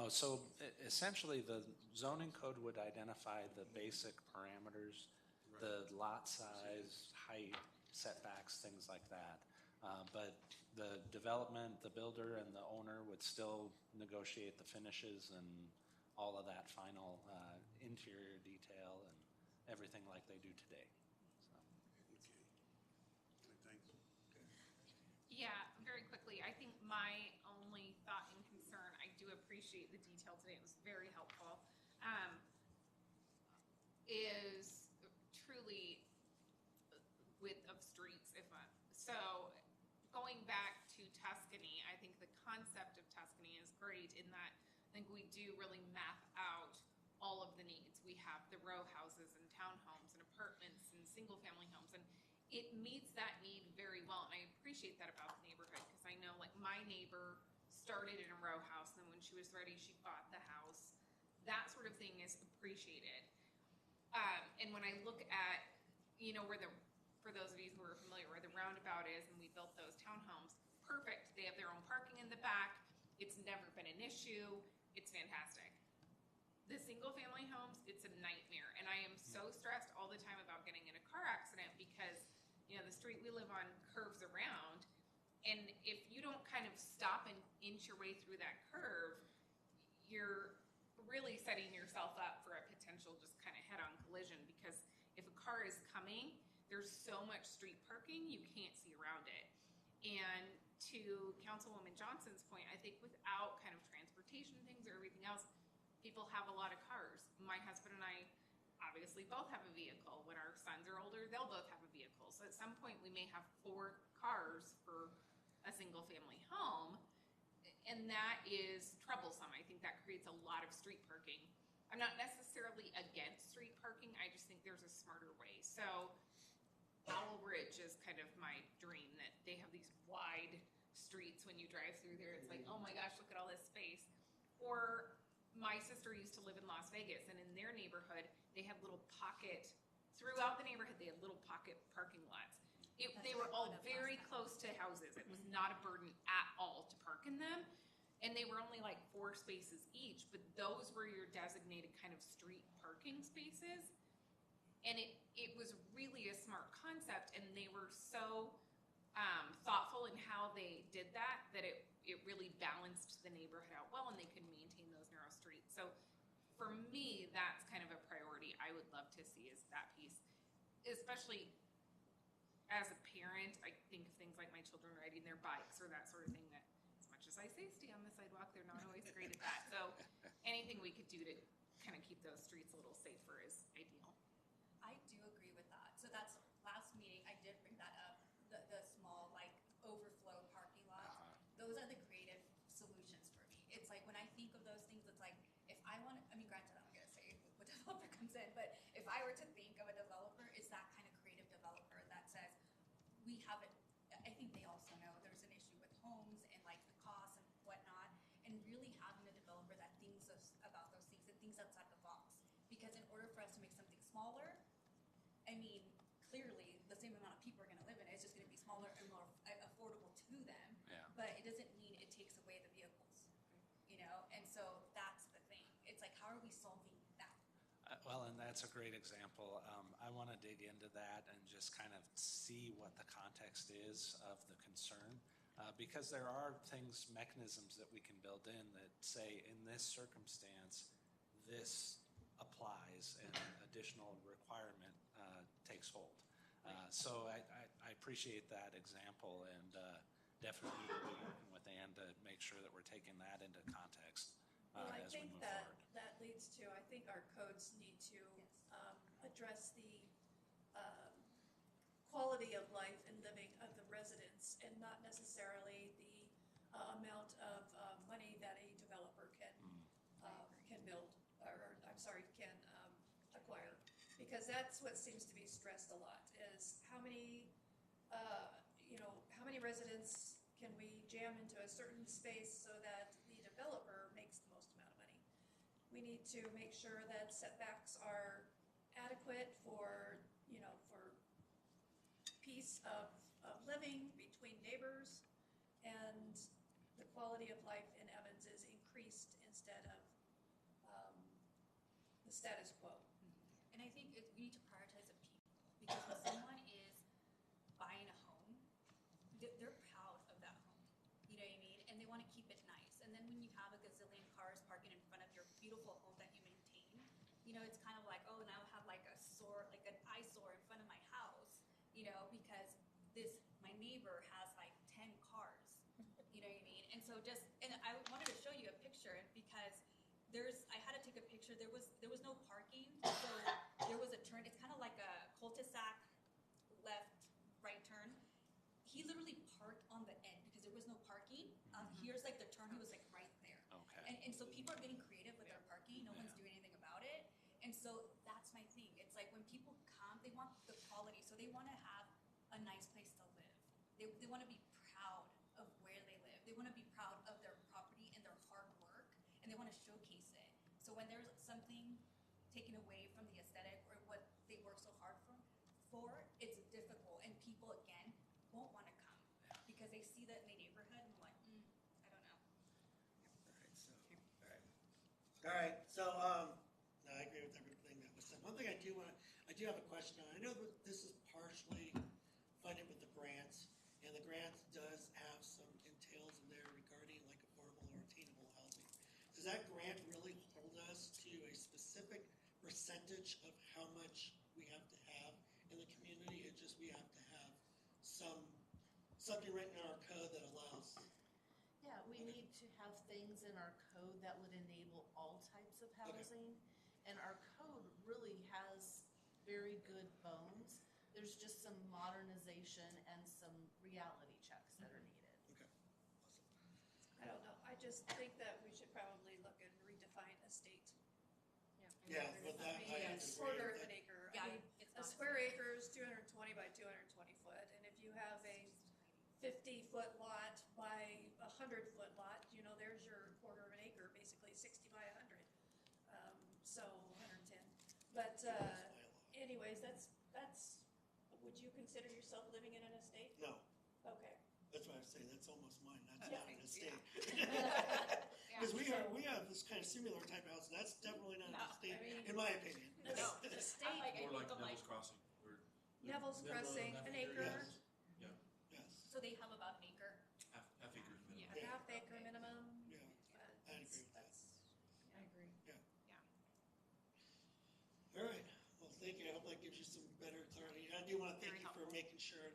Speaker 3: So essentially the zoning code would identify the basic parameters, the lot size, height, setbacks, things like that. But the development, the builder and the owner would still negotiate the finishes and all of that final interior detail and everything like they do today. So.
Speaker 10: Okay. Thanks.
Speaker 11: Yeah, very quickly, I think my only thought and concern, I do appreciate the detail today, it was very helpful, is truly width of streets. So going back to Tusk concept of Tuscany is great in that I think we do really map out all of the needs. We have the row houses and townhomes and apartments and single-family homes, and it meets that need very well. And I appreciate that about the neighborhood, because I know, like, my neighbor started in a row house, and then when she was ready, she bought the house. That sort of thing is appreciated. And when I look at, you know, for those of you who are familiar, where the roundabout is, and we built those townhomes, perfect. They have their own parking in the back. It's never been an issue. It's fantastic. The single-family homes, it's a nightmare. And I am so stressed all the time about getting in a car accident because, you know, the street we live on curves around. And if you don't kind of stop and inch your way through that curve, you're really setting yourself up for a potential just kind of head-on collision, because if a car is coming, there's so much street parking, you can't see around it. And to Councilwoman Johnson's point, I think without kind of transportation things or everything else, people have a lot of cars. My husband and I obviously both have a vehicle. When our sons are older, they'll both have a vehicle. So at some point we may have 4 cars for a single-family home, and that is troublesome. I think that creates a lot of street parking. I'm not necessarily against street parking. I just think there's a smarter way. So Owl Ridge is kind of my dream, that they have these wide streets when you drive through there. It's like, oh my gosh, look at all this space. Or my sister used to live in Las Vegas, and in their neighborhood, they had little pocket, throughout the neighborhood, they had little pocket parking lots. They were all very close to houses. It was not a burden at all to park in them. And they were only like 4 spaces each, but those were your designated kind of street parking spaces. And it was really a smart concept, and they were so thoughtful in how they did that it really balanced the neighborhood out well, and they could maintain those narrow streets. So for me, that's kind of a priority I would love to see, is that piece. Especially as a parent, I think of things like my children riding their bikes or that sort of thing, that as much as I say stay on the sidewalk, they're not always great at that. So anything we could do to kind of keep those streets a little safer is ideal.
Speaker 8: I do agree with that. So that's, last meeting, I did bring that up, the small, like, overflow parking lots. Those are the creative solutions for me. It's like, when I think of those things, it's like, if I want, I mean, granted, I'm gonna say what developer comes in, but if I were to think of a developer, it's that kind of creative developer that says, we have it, I think they also know there's an issue with homes and like the costs and whatnot, and really having a developer that thinks about those things and thinks outside the box. Because in order for us to make something smaller, I mean, clearly the same amount of people are gonna live in it, it's just gonna be smaller and more affordable to them.
Speaker 3: Yeah.
Speaker 8: But it doesn't mean it takes away the vehicles, you know? And so that's the thing. It's like, how are we solving that?
Speaker 3: Well, and that's a great example. I want to dig into that and just kind of see what the context is of the concern, because there are things, mechanisms that we can build in that say, in this circumstance, this applies and additional requirement takes hold. So I appreciate that example, and definitely will be working with Ann to make sure that we're taking that into context
Speaker 6: Well, I
Speaker 3: as we
Speaker 6: think
Speaker 3: move
Speaker 6: that
Speaker 3: forward.
Speaker 6: that leads to, I think our codes need to address the quality of life and living of the residents, and not necessarily the amount of money that a developer can build, or I'm sorry, can acquire. Because that's what seems to be stressed a lot, is how many residents can we jam into a certain space so that the developer makes the most amount of money. We need to make sure that setbacks are adequate for peace of living between neighbors, and the quality of life in Evans is increased instead of the status quo.
Speaker 8: And I think we need to prioritize the people, because when someone is buying a home, they're proud of that home. You know what I mean? And they want to keep it nice. And then when you have a gazillion cars parking in front of your beautiful home that you maintain, you know, it's kind of like, oh, now I have like an eyesore in front of my house, you know, because my neighbor has like 10 cars. You know what I mean? And so and I wanted to show you a picture, because I had to take a picture. There was no parking, so there was a turn. It's kind of like a cul-de-sac, left, right turn. He literally parked on the end because there was no parking. parking. Here's like the turn, he was like right there.
Speaker 3: Okay.
Speaker 8: And so people are getting creative with their parking, no one's doing anything about it. And so that's my thing, it's like when people come, they want the quality, so they wanna have a nice place to live. They wanna be proud of where they live, they wanna be proud of their property and their hard work, and they wanna showcase it. So when there's something taken away from the aesthetic or what they work so hard for, it's difficult, and people, again, won't wanna come, because they see that in the neighborhood and like, I don't know.
Speaker 5: All right, so, no, I agree with everything that was said. One thing I do have a question on. I know that this is partially funded with the grants, and the grant does have some entails in there regarding like affordable or attainable housing. Does that grant really hold us to a specific percentage of how much we have to have in the community? It's just we have to have something written in our code that allows.
Speaker 2: Yeah, we need to have things in our code that would enable all types of housing. And our code really has very good bones. There's just some modernization and some reality checks that are needed.
Speaker 5: Okay, awesome.
Speaker 6: I don't know, I just think that we should probably look and redefine estate.
Speaker 5: Yeah, with that, I
Speaker 6: A
Speaker 5: agree.
Speaker 6: quarter of an acre.
Speaker 8: Yeah,
Speaker 6: I mean,
Speaker 8: it's
Speaker 6: a
Speaker 8: not-
Speaker 6: square acre is 220 by 220 foot, and if you have a 50-foot lot by 100-foot lot, you know, there's your quarter of an acre, basically 60 by 100. So 110. But anyways, that's, would you consider yourself living in an estate?
Speaker 5: No,
Speaker 6: Okay.
Speaker 5: that's what I was saying. That's almost mine. That's
Speaker 6: Yeah.
Speaker 5: not an estate.
Speaker 11: Yeah.
Speaker 5: Because we have this kind of similar type of house. That's definitely not an
Speaker 6: No,
Speaker 5: estate,
Speaker 6: I mean-
Speaker 5: in my opinion.
Speaker 6: No, the state,
Speaker 1: More like Neville's Crossing, where.
Speaker 6: Neville's Crossing, an acre,
Speaker 5: Yes.
Speaker 1: Yeah,
Speaker 5: Yes,
Speaker 8: So they have about an acre.
Speaker 1: half acres minimum.
Speaker 6: a half acre minimum.
Speaker 5: yeah, I'd agree with that.
Speaker 6: That's-
Speaker 7: I agree.
Speaker 5: All right, well, thank you. I hope that gives you some better clarity. I do want to thank
Speaker 8: Very
Speaker 5: you for
Speaker 8: helpful.
Speaker 5: making sure,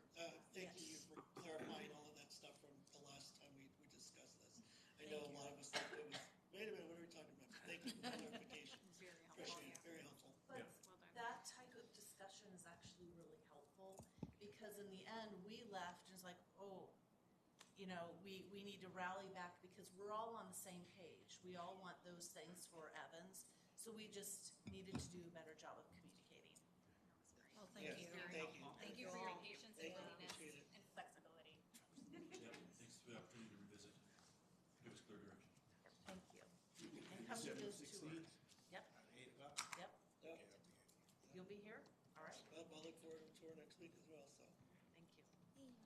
Speaker 5: thank you for clarifying all of that stuff from the last time we discussed this. I know a lot of us thought it was, wait a minute, what are we talking about? Thank you for the clarification.
Speaker 8: Very helpful.
Speaker 5: Appreciate it, very helpful.
Speaker 2: But
Speaker 11: Well done.
Speaker 2: that type of discussion is actually really helpful, because in the end, we left and it's like, oh, you know, we need to rally back because we're all on the same page. We all want those things for Evans, so we just needed to do a better job of communicating.
Speaker 7: Well,
Speaker 5: Yes,
Speaker 7: thank you.
Speaker 5: thank you.
Speaker 8: Thank you for your
Speaker 5: all.
Speaker 8: patience
Speaker 5: Thank
Speaker 8: and
Speaker 5: you,
Speaker 8: willingness
Speaker 5: appreciate it.
Speaker 8: and flexibility.
Speaker 1: Yeah, thanks for the opportunity to revisit, give us clear direction.
Speaker 2: Thank you. And come to this tour. Yep,
Speaker 10: At 8 o'clock?
Speaker 2: yep.
Speaker 5: Yeah.
Speaker 2: You'll be here? All right,
Speaker 5: I'll look forward to the tour next week as well, so.
Speaker 2: thank you. All right,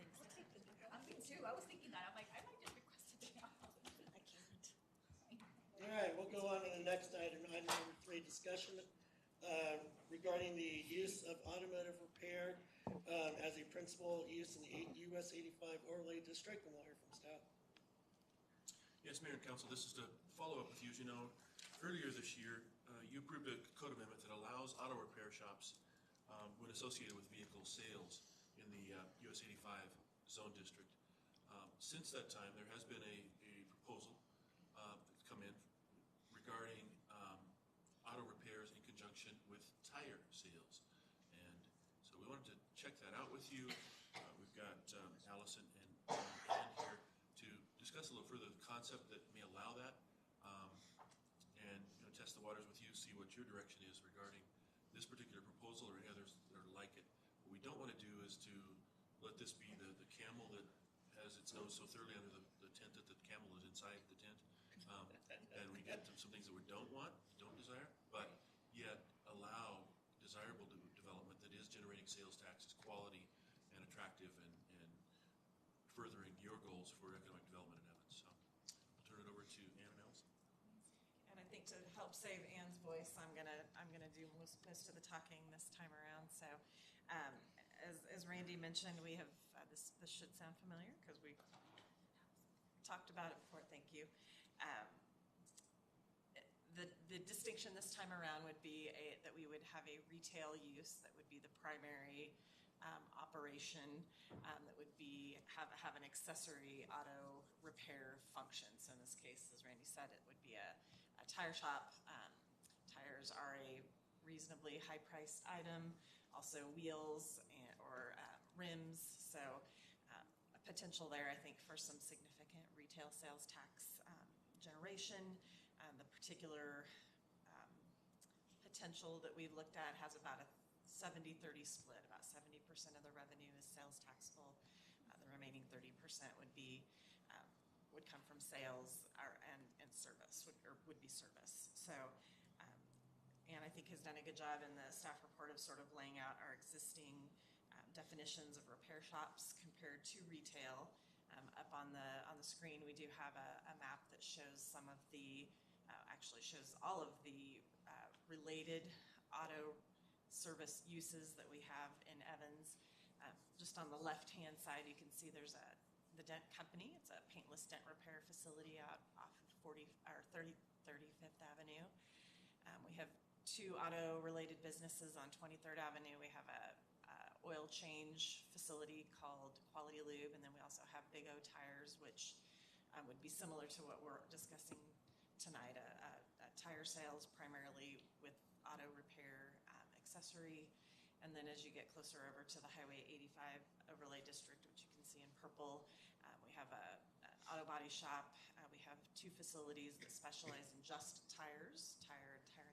Speaker 2: thanks.
Speaker 8: I'll take the, I'm me too, I was thinking that, I'm like, I might just request a day off.
Speaker 7: I can't.
Speaker 5: All right, we'll go on to the next item, item number 3, discussion regarding the use of automotive repair as a principal use in the US 85 overlay district, and we'll hear from staff.
Speaker 1: Yes, Mayor and Council, this is to follow up with you. As you know, earlier this year, you approved a code amendment that allows auto repair shops, when associated with vehicle sales in the US 85 zone district. Since that time, there has been a proposal that's come in regarding auto repairs in conjunction with tire sales. And so we wanted to check that out with you. We've got Allison and Ann here to discuss a little further the concept that may allow that, and test the waters with you, see what your direction is regarding this particular proposal or any others that are like it. What we don't want to do is to let this be the camel that has its nose so thoroughly under the tent that the camel is inside the tent, and we get some things that we don't want, don't desire, but yet allow desirable development that is generating sales taxes, quality, and attractive, and furthering your goals for economic development in Evans. So I'll turn it over to Ann and Allison.
Speaker 12: And I think to help save Ann's voice, I'm gonna do most of the talking this time around. So, as Randy mentioned, we have this should sound familiar because we talked about it before. Thank you. The distinction this time around would be that we would have a retail use that would be the primary operation, that would have an accessory auto repair function. So in this case, as Randy said, it would be a tire shop. Tires are a reasonably high-priced item, also wheels or rims. So a potential there, I think, for some significant retail sales tax generation. The particular potential that we've looked at has about a 70-30 split. About 70% of the revenue is sales taxable. The remaining 30% would come from sales and service, would be service. So, Anne, I think, has done a good job in the staff report of sort of laying out our existing definitions of repair shops compared to retail. Up on the screen, we do have a map that shows some of the, actually shows all of the related auto service uses that we have in Evans. Just on the left-hand side, you can see there's the Dent Company. It's a paintless dent repair facility out off of 35th Avenue. We have two auto-related businesses on 23rd Avenue. We have a oil change facility called Quality Lube, and then we also have Big O Tires, which would be similar to what we're discussing tonight, tire sales primarily with auto repair, accessory. And then as you get closer over to the Highway 85 overlay district, which you can see in purple, we have an auto body shop. We have two facilities that specialize in just tire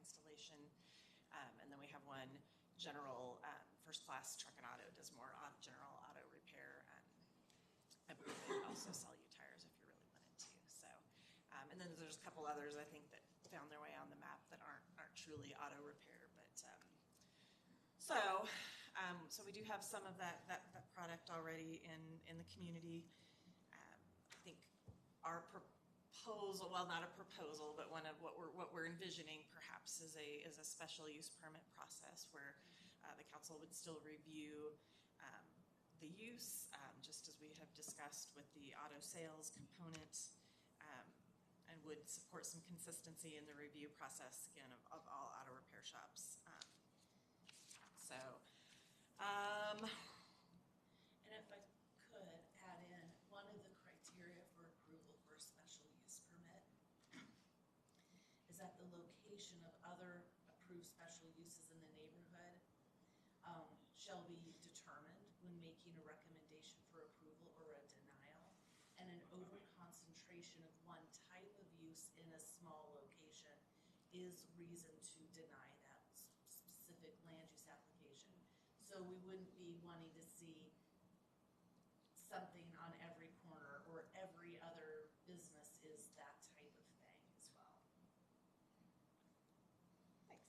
Speaker 12: installation. And then we have one general first-class truck and auto, does more general auto repair. And we could also sell you tires if you really wanted to. So, and then there's a couple others, I think, that found their way on the map that aren't truly auto repair. But so we do have some of that product already in the community. I think our proposal, well, not a proposal, but one of what we're envisioning perhaps is a special use permit process where the council would still review the use, just as we have discussed with the auto sales component, and would support some consistency in the review process, again, of all auto repair shops.
Speaker 2: And if I could add in, one of the criteria for approval for a special use permit is that the location of other approved special uses in the neighborhood shall be determined when making a recommendation for approval or a denial. And an over-concentration of one type of use in a small location is reason to deny that specific land use application. So we wouldn't be wanting to see something on every corner or every other business is that type of thing as well.
Speaker 12: Thanks.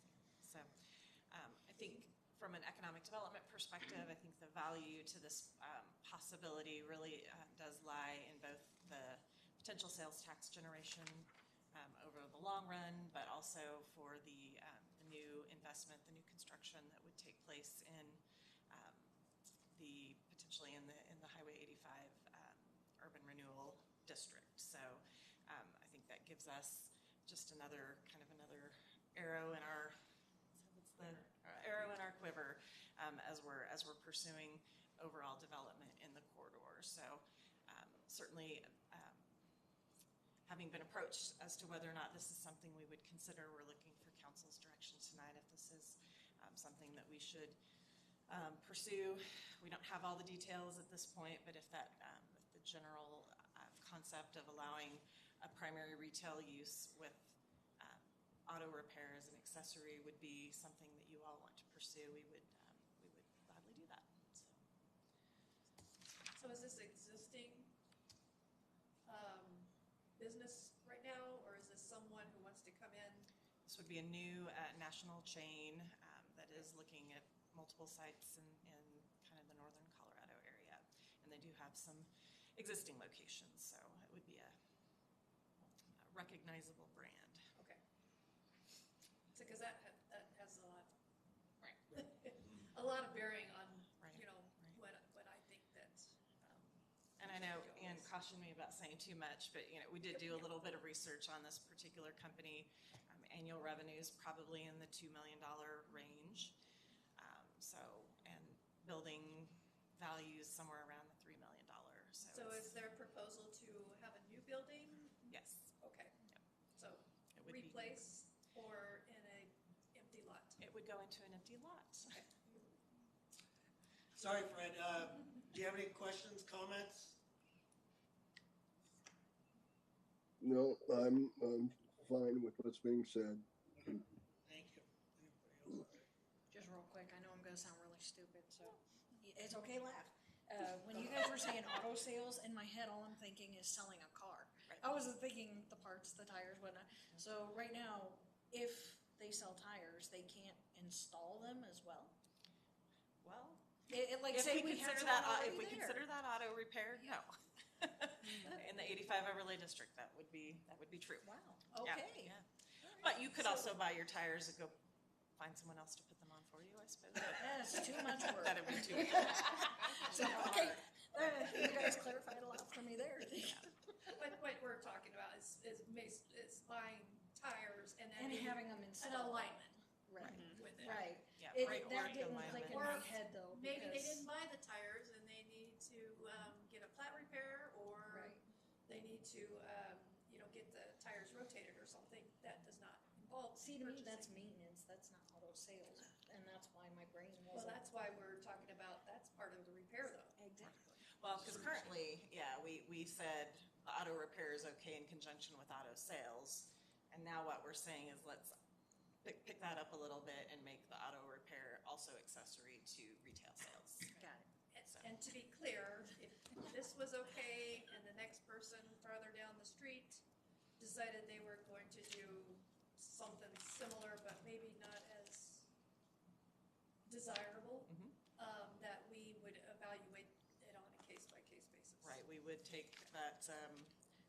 Speaker 12: So I think from an economic development perspective, I think the value to this possibility really does lie in both the potential sales tax generation over the long run, but also for the new investment, the new construction that would take place in potentially in the Highway 85 urban renewal district. So I think that gives us just another arrow in our arrow in our quiver as we're pursuing overall development in the corridor. So certainly having been approached as to whether or not this is something we would consider, we're looking for council's direction tonight if this is something that we should pursue. We don't have all the details at this point, but if the general concept of allowing a primary retail use with auto repair as an accessory would be something that you all want to pursue, we would gladly do that.
Speaker 6: So is this existing business right now, or is this someone who wants to come in?
Speaker 12: This would be a new national chain that is looking at multiple sites in kind of the northern Colorado area. And they do have some existing locations, so it would be a recognizable brand.
Speaker 6: Okay. So, because that has a lot,
Speaker 11: Right.
Speaker 6: a lot of bearing on,
Speaker 12: Right.
Speaker 6: What I think that.
Speaker 12: And I know Ann cautioned me about saying too much, but we did do a little bit of research on this particular company. Annual revenues probably in the $2 million range. And building values somewhere around the $3 million.
Speaker 6: So is there a proposal to have a new building?
Speaker 12: Yes.
Speaker 6: Okay.
Speaker 12: Yep.
Speaker 6: So
Speaker 12: It would
Speaker 6: replace or in a empty lot?
Speaker 12: It would go into an empty lot.
Speaker 6: Okay.
Speaker 5: Sorry, Fred. Do you have any questions, comments?
Speaker 9: No, I'm fine with what's being said.
Speaker 5: Thank you. Anybody else?
Speaker 7: Just real quick, I know I'm gonna sound really stupid, so it's okay, laugh. When you guys were saying auto sales, in my head, all I'm thinking is selling a car. I wasn't thinking the parts, the tires, whatnot. So right now, if they sell tires, they can't install them as well?
Speaker 12: Well,
Speaker 7: Like
Speaker 12: if
Speaker 7: say
Speaker 12: we
Speaker 7: we had
Speaker 12: consider
Speaker 7: someone
Speaker 12: that,
Speaker 7: already
Speaker 12: if we
Speaker 7: there.
Speaker 12: consider that auto repair, no. In the 85 overlay district, that would be true.
Speaker 7: Wow,
Speaker 12: Yeah,
Speaker 7: okay.
Speaker 12: yeah. But you could also buy your tires and go find someone else to put them on for you, I suppose.
Speaker 7: That's too much work.
Speaker 12: That'd be too much.
Speaker 7: So, okay, you guys clarified a lot for me there.
Speaker 6: What we're talking about is buying tires and then
Speaker 7: And having them
Speaker 6: an
Speaker 7: installed.
Speaker 6: alignment
Speaker 7: Right,
Speaker 6: with it.
Speaker 7: right.
Speaker 12: Yeah,
Speaker 7: That
Speaker 12: or
Speaker 7: didn't
Speaker 12: alignment.
Speaker 7: click in my
Speaker 6: Or
Speaker 7: head though.
Speaker 6: Maybe they
Speaker 7: because-
Speaker 6: didn't buy the tires and they need to get a flat repair, or
Speaker 7: Right.
Speaker 6: they need to get the tires rotated or something. That does not involve
Speaker 7: See, to me,
Speaker 6: purchasing.
Speaker 7: that's maintenance, that's not auto sales, and that's why my brain
Speaker 6: Well,
Speaker 7: wasn't.
Speaker 6: that's why we're talking about, that's part of the repair though.
Speaker 7: Exactly.
Speaker 12: Well, because currently, yeah, we said auto repair is okay in conjunction with auto sales. And now what we're saying is let's pick that up a little bit and make the auto repair also accessory to retail sales.
Speaker 7: Got it.
Speaker 6: And to be clear, if this was okay and the next person farther down the street decided they were going to do something similar, but maybe not as desirable,
Speaker 12: Mhm.
Speaker 6: that we would evaluate it on a case-by-case basis.
Speaker 12: Right, we would take that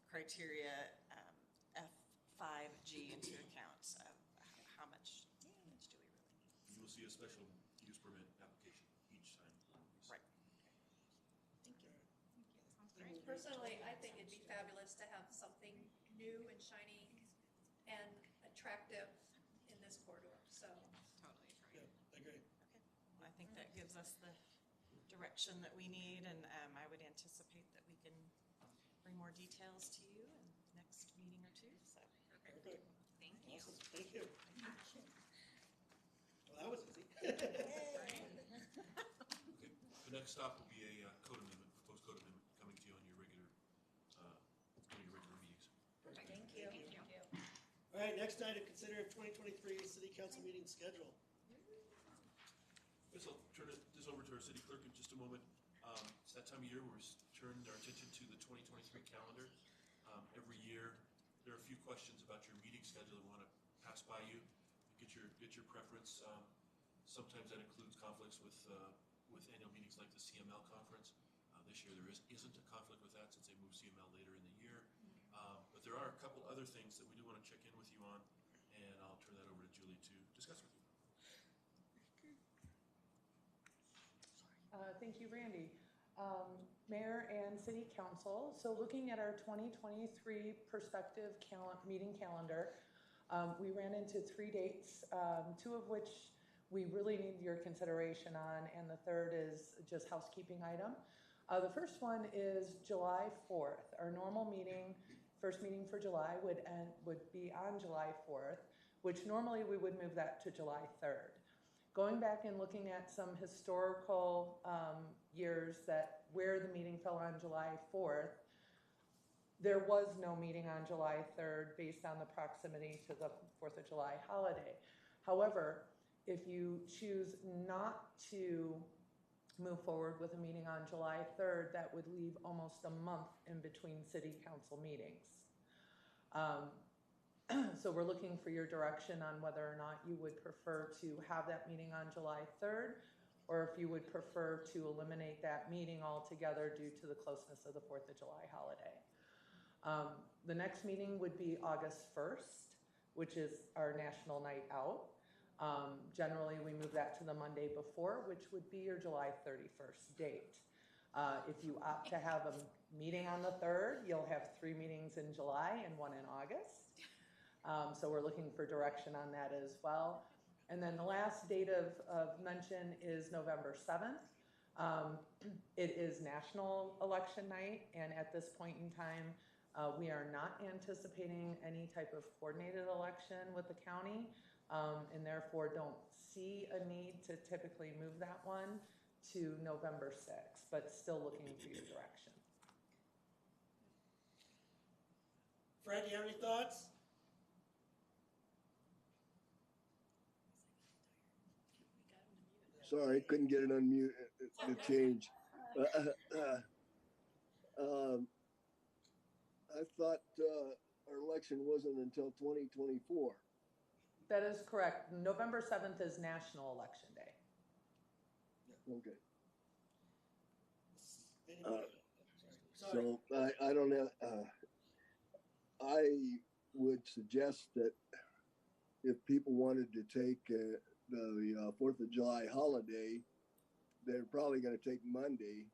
Speaker 12: criteria F5G into account of how much do we really need?
Speaker 1: You will see a special use permit application each time.
Speaker 12: Right.
Speaker 7: Thank you.
Speaker 11: Sounds great.
Speaker 6: Personally, I think it'd be fabulous to have something new and shiny and attractive in this corridor, so.
Speaker 11: Totally
Speaker 5: Yeah,
Speaker 11: agree.
Speaker 5: agree.
Speaker 12: I think that gives us the direction that we need, and I would anticipate that we can bring more details to you in the next meeting or two, so.
Speaker 5: Perfect.
Speaker 11: Thank you.
Speaker 5: Awesome. Thank you. Well, that was easy.
Speaker 1: Okay, the next stop will be a code amendment, proposed code amendment coming to you on your regular meetings.
Speaker 7: Thank you.
Speaker 11: Thank you.
Speaker 5: All right, next item, consider 2023 city council meeting schedule.
Speaker 1: Guess I'll turn this over to our city clerk in just a moment. It's that time of year where we turn our attention to the 2023 calendar. Every year, there are a few questions about your meeting schedule we want to pass by you, get your preference. Sometimes that includes conflicts with annual meetings like the CML conference. This year there isn't a conflict with that since they moved CML later in the year. But there are a couple other things that we do want to check in with you on, and I'll turn that over to Julie to discuss with you.
Speaker 13: Thank you, Randy. Mayor and City Council, so looking at our 2023 perspective meeting calendar, we ran into 3 dates, 2 of which we really need your consideration on, and the third is just housekeeping item. The first one is July 4th. Our normal meeting, first meeting for July would be on July 4th, which normally we would move that to July 3rd. Going back and looking at some historical years where the meeting fell on July 4th, there was no meeting on July 3rd based on the proximity to the 4th of July holiday. However, if you choose not to move forward with a meeting on July 3rd, that would leave almost a month in between city council meetings. So we're looking for your direction on whether or not you would prefer to have that meeting on July 3rd, or if you would prefer to eliminate that meeting altogether due to the closeness of the 4th of July holiday. The next meeting would be August 1st, which is our National Night Out. Generally, we move that to the Monday before, which would be your July 31st date. If you opt to have a meeting on the 3rd, you'll have 3 meetings in July and 1 in August. So we're looking for direction on that as well. And then the last date of mention is November 7th. It is National Election Night, and at this point in time, we are not anticipating any type of coordinated election with the county, and therefore don't see a need to typically move that one to November 6th, but still looking for your direction.
Speaker 5: Fred, do you have any thoughts?
Speaker 9: Sorry, couldn't get it unmute to change. I thought our election wasn't until 2024.
Speaker 13: That is correct. November 7th is National Election Day.
Speaker 9: Okay.
Speaker 5: Anybody? Sorry.
Speaker 9: So I don't know. I would suggest that if people wanted to take the 4th of July holiday, they're probably going to take Monday.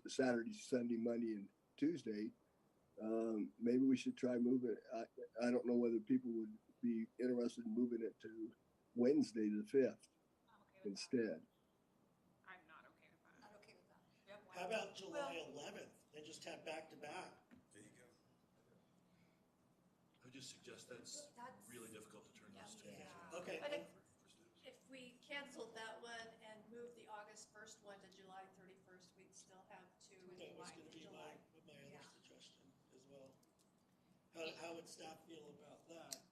Speaker 9: Saturday, Sunday, Monday, and Tuesday. Maybe we should try moving it. I don't know whether people would be interested in moving it to Wednesday the 5th instead.
Speaker 11: I'm not okay with that.
Speaker 8: Not okay with that. Yep.
Speaker 5: How about July 11th and just have back to back?
Speaker 10: There you go.
Speaker 1: I would just suggest that's really difficult to turn those two.
Speaker 8: Yeah.
Speaker 5: Okay.
Speaker 6: But if we canceled that one and moved the August 1st one to July 31st, we'd still have two in
Speaker 5: That was
Speaker 6: July.
Speaker 5: going to be my other
Speaker 6: Yeah.
Speaker 5: suggestion as well. How would staff feel about that?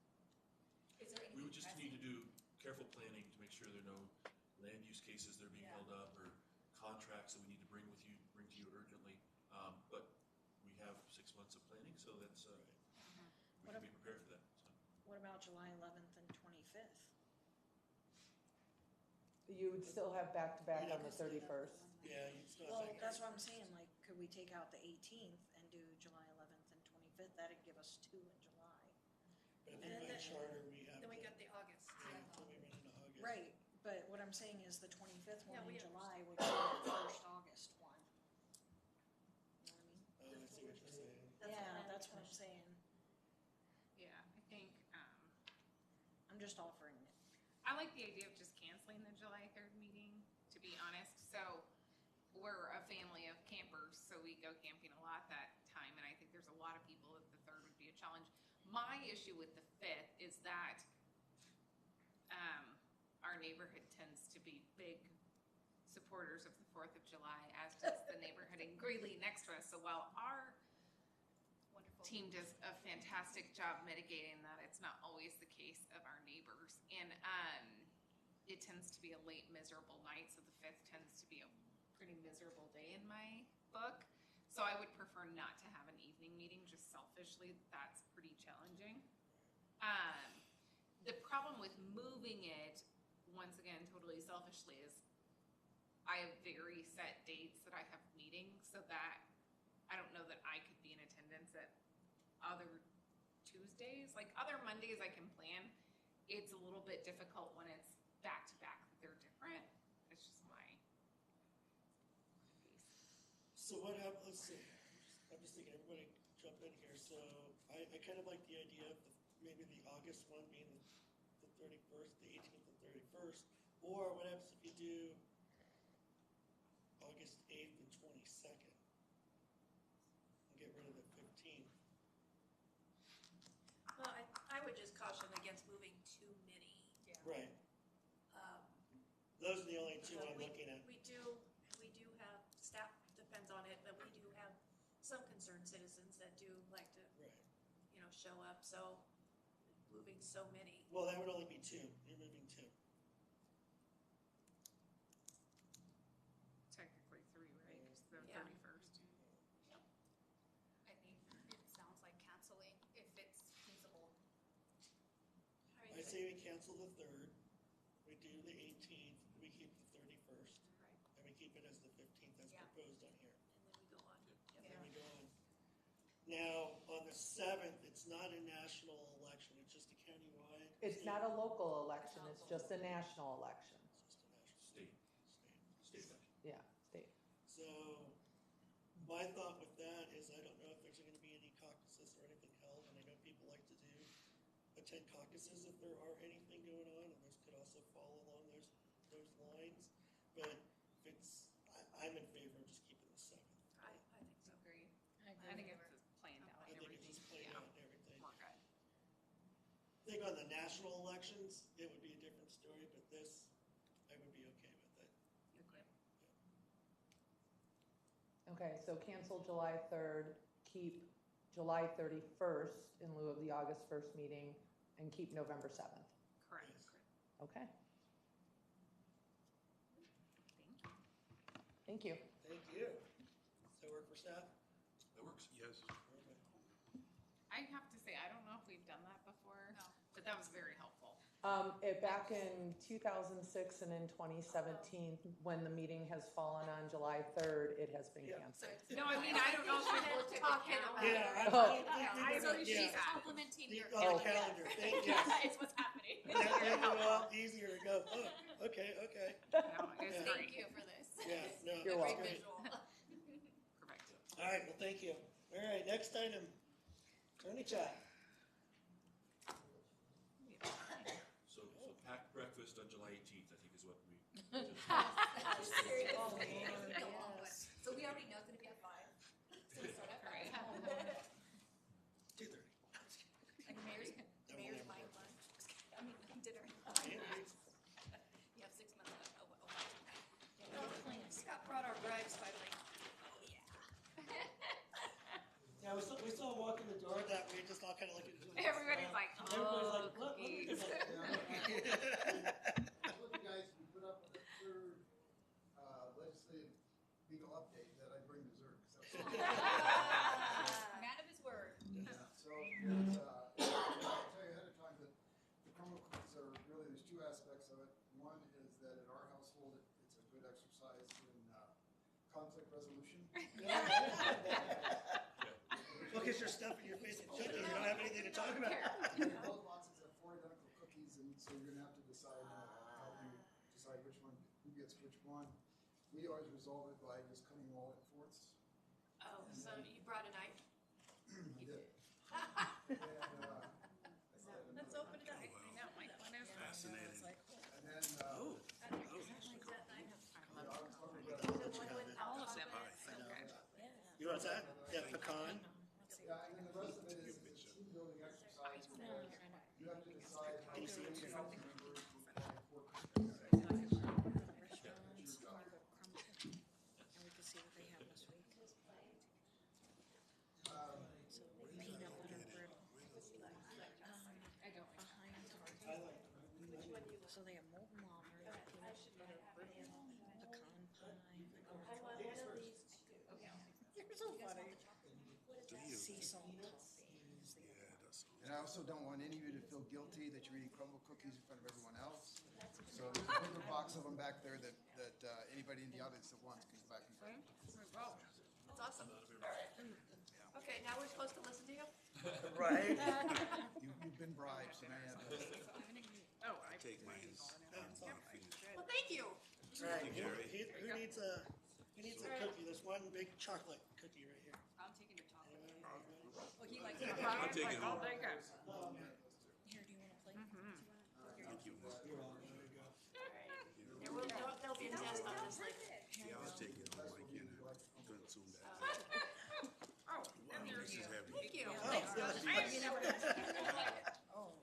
Speaker 8: Is there
Speaker 1: We
Speaker 8: anything
Speaker 1: would just
Speaker 8: pressing?
Speaker 1: need to do careful planning to make sure there are no land use cases that are being
Speaker 8: Yeah.
Speaker 1: held up or contracts that we need to bring to you urgently. But we have 6 months of planning, so that's, we
Speaker 7: What
Speaker 1: can be prepared for that. So.
Speaker 7: What about July 11th and 25th?
Speaker 13: You would still have back-to-back on the 31st.
Speaker 5: Yeah, you still
Speaker 7: Well,
Speaker 5: have that.
Speaker 7: that's what I'm saying, like, could we take out the 18th and do July 11th and 25th? That'd give us 2 in July.
Speaker 5: But I
Speaker 7: and
Speaker 5: think by
Speaker 7: then-
Speaker 5: charter, we have.
Speaker 6: Then we got the August.
Speaker 5: Until we run into August.
Speaker 7: Right, but what I'm saying is the 25th
Speaker 6: Yeah,
Speaker 7: one
Speaker 6: we
Speaker 7: in July would be the first August one. You know what I mean?
Speaker 5: Oh, I see what you're saying.
Speaker 7: Yeah, that's what I'm saying.
Speaker 11: Yeah, I think,
Speaker 7: I'm just offering it.
Speaker 11: I like the idea of just canceling the July 3rd meeting, to be honest. So we're a family of campers, so we go camping a lot that time, and I think there's a lot of people that the 3rd would be a challenge. My issue with the 5th is that our neighborhood tends to be big supporters of the 4th of July, as does the neighborhood in Greeley next to us. So while our
Speaker 8: Wonderful.
Speaker 11: team does a fantastic job mitigating that, it's not always the case of our neighbors. And it tends to be a late miserable night, so the 5th tends to be a pretty miserable day in my book. So I would prefer not to have an evening meeting, just selfishly. That's pretty challenging. The problem with moving it, once again, totally selfishly, is I have very set dates that I have meetings, so that I don't know that I could be in attendance at other Tuesdays. Like other Mondays I can plan. It's a little bit difficult when it's back to back. They're different. It's just my piece.
Speaker 5: So what happened, let's see, I'm just thinking, everybody jump in here, so I kind of like the idea of maybe the August one being the 31st, the 18th and 31st, or what happens if you do August 8th and 22nd? And get rid of the 15th.
Speaker 6: Well, I would just caution against moving too many.
Speaker 5: Right,
Speaker 6: Um,
Speaker 5: those are the only two I'm
Speaker 6: we-
Speaker 5: looking at.
Speaker 6: We do have, staff depends on it, but we do have some concerned citizens that do like to,
Speaker 5: Right,
Speaker 6: show up, so moving so many.
Speaker 5: well, that would only be two, you're moving two.
Speaker 11: Technically 3, right? 'Cause the
Speaker 6: Yeah.
Speaker 11: 31st.
Speaker 8: I think it sounds like canceling if it's feasible.
Speaker 6: I
Speaker 5: I
Speaker 6: mean,
Speaker 5: say we cancel the 3rd, we do the 18th, we keep the 31st,
Speaker 6: right,
Speaker 5: and we keep it as the 15th as
Speaker 8: Yeah.
Speaker 5: proposed on here.
Speaker 6: and then we go on.
Speaker 5: And then we go on. Now, on the 7th, it's not a national election, it's just a countywide.
Speaker 13: It's not a local election, it's just a national election.
Speaker 5: It's just a national
Speaker 1: State.
Speaker 5: state.
Speaker 1: State election.
Speaker 13: Yeah, state.
Speaker 5: So, my thought with that is I don't know if there's gonna be any caucuses or anything held, and I know people like to attend caucuses if there are anything going on, and those could also fall along those lines. But if it's, I'm in favor of just keeping the 7th.
Speaker 6: I think so.
Speaker 11: Agree.
Speaker 7: I
Speaker 11: I think it's just planned out
Speaker 5: I
Speaker 11: and
Speaker 5: think it's
Speaker 11: everything.
Speaker 5: just playing
Speaker 11: Yeah,
Speaker 5: out and everything.
Speaker 11: we're good.
Speaker 5: I think on the national elections, it would be a different story, but this, I would be okay with it.
Speaker 11: Agree.
Speaker 13: Okay, so cancel July 3rd, keep July 31st in lieu of the August 1st meeting and keep November 7th.
Speaker 11: Correct.
Speaker 13: Okay. Thank you.
Speaker 5: Thank you. Does that work for staff?
Speaker 1: That works.
Speaker 10: Yes.
Speaker 11: I have to say, I don't know if we've done that before, but that was very helpful.
Speaker 13: Back in 2006 and in 2017, when the meeting has fallen on July 3rd, it has been
Speaker 5: Yeah.
Speaker 13: canceled.
Speaker 11: No, I mean, I don't know if we've looked at the
Speaker 6: Talking
Speaker 11: calendar.
Speaker 5: Yeah.
Speaker 11: I
Speaker 5: Yeah.
Speaker 11: appreciate
Speaker 6: She's
Speaker 11: that.
Speaker 6: complimenting your.
Speaker 5: On the calendar. Thank you.
Speaker 6: It's what's happening.
Speaker 5: That makes it a lot easier to go, oh, okay.
Speaker 11: No, it's
Speaker 5: Yeah.
Speaker 11: great.
Speaker 6: Thank you for this.
Speaker 5: Yeah, no,
Speaker 13: You're
Speaker 5: that's
Speaker 13: welcome.
Speaker 5: great.
Speaker 11: Perfect.
Speaker 5: All right, well, thank you. All right, next item, Attorney Chad.
Speaker 1: So packed breakfast on July 18th, I think is what we.
Speaker 6: Seriously. It's a long one. So we already know it's gonna be at 5. So we start at 5.
Speaker 5: 2:30.
Speaker 6: Like mayor's mind lunch. I mean, dinner. You have 6 months left. Oh, Scott brought our breads finally. Oh, yeah.
Speaker 5: Yeah, we saw him walk in the door that we just all kind of looked at each other.
Speaker 11: Everybody's like,
Speaker 5: Everybody's
Speaker 11: oh,
Speaker 5: like, what are we
Speaker 11: cookies.
Speaker 5: doing?
Speaker 14: Look, you guys, we put up with a third legislative legal update that I bring dessert.
Speaker 6: Man of his word.
Speaker 14: So, there's, I'll tell you ahead of time that the crumble cookies are really, there's two aspects of it. One is that in our household, it's a good exercise in conflict resolution.
Speaker 5: Look at your stuff in your face and cookies. You don't have anything to talk about.
Speaker 14: Both boxes have 4 identical cookies, and so you're gonna have to decide, how you decide which one, who gets which one. We always resolve it by just cutting them all in fourths.
Speaker 6: Oh, so you brought a knife?
Speaker 14: I did.
Speaker 6: Let's open it up.
Speaker 11: I know, my one is.
Speaker 10: Fascinating.
Speaker 14: And then,
Speaker 11: All of them are so good.
Speaker 5: You want that? Yeah, pecan.
Speaker 14: yeah, and then the rest of it is a team building exercise where you have to decide how many council members will call for
Speaker 7: And we can see what they have this week. So peanut butter bread.
Speaker 11: I don't like
Speaker 7: Behind
Speaker 5: I like
Speaker 7: So they have molten lava, peanut butter bread, pecan pie. You're so funny. Sea salt coffee.
Speaker 14: And I also don't want any of you to feel guilty that you're eating crumble cookies in front of everyone else. So there's a bigger box of them back there that anybody in the audience that wants can go back and grab.
Speaker 6: That's awesome. Okay, now we're supposed to listen to you?
Speaker 5: Right.
Speaker 14: You've been bribed, so now you have to.
Speaker 11: Oh, I
Speaker 10: Take mine.
Speaker 6: Well, thank you.
Speaker 5: All right, who needs a cookie? There's one big chocolate cookie right here.
Speaker 8: I'm taking your chocolate.
Speaker 6: Well, he likes it.
Speaker 10: I'll take it home.
Speaker 11: take it.
Speaker 7: Here, do you want a plate?
Speaker 10: Thank you.
Speaker 6: There'll be a test on this later.
Speaker 10: Yeah, I'll take it home. I can consume that.
Speaker 11: Oh, and
Speaker 10: Wow,
Speaker 11: there's
Speaker 10: this
Speaker 11: you.
Speaker 10: is heavy.
Speaker 6: Thank you.
Speaker 5: Oh,
Speaker 6: Thanks.
Speaker 5: yeah.
Speaker 6: You never know.
Speaker 7: Oh,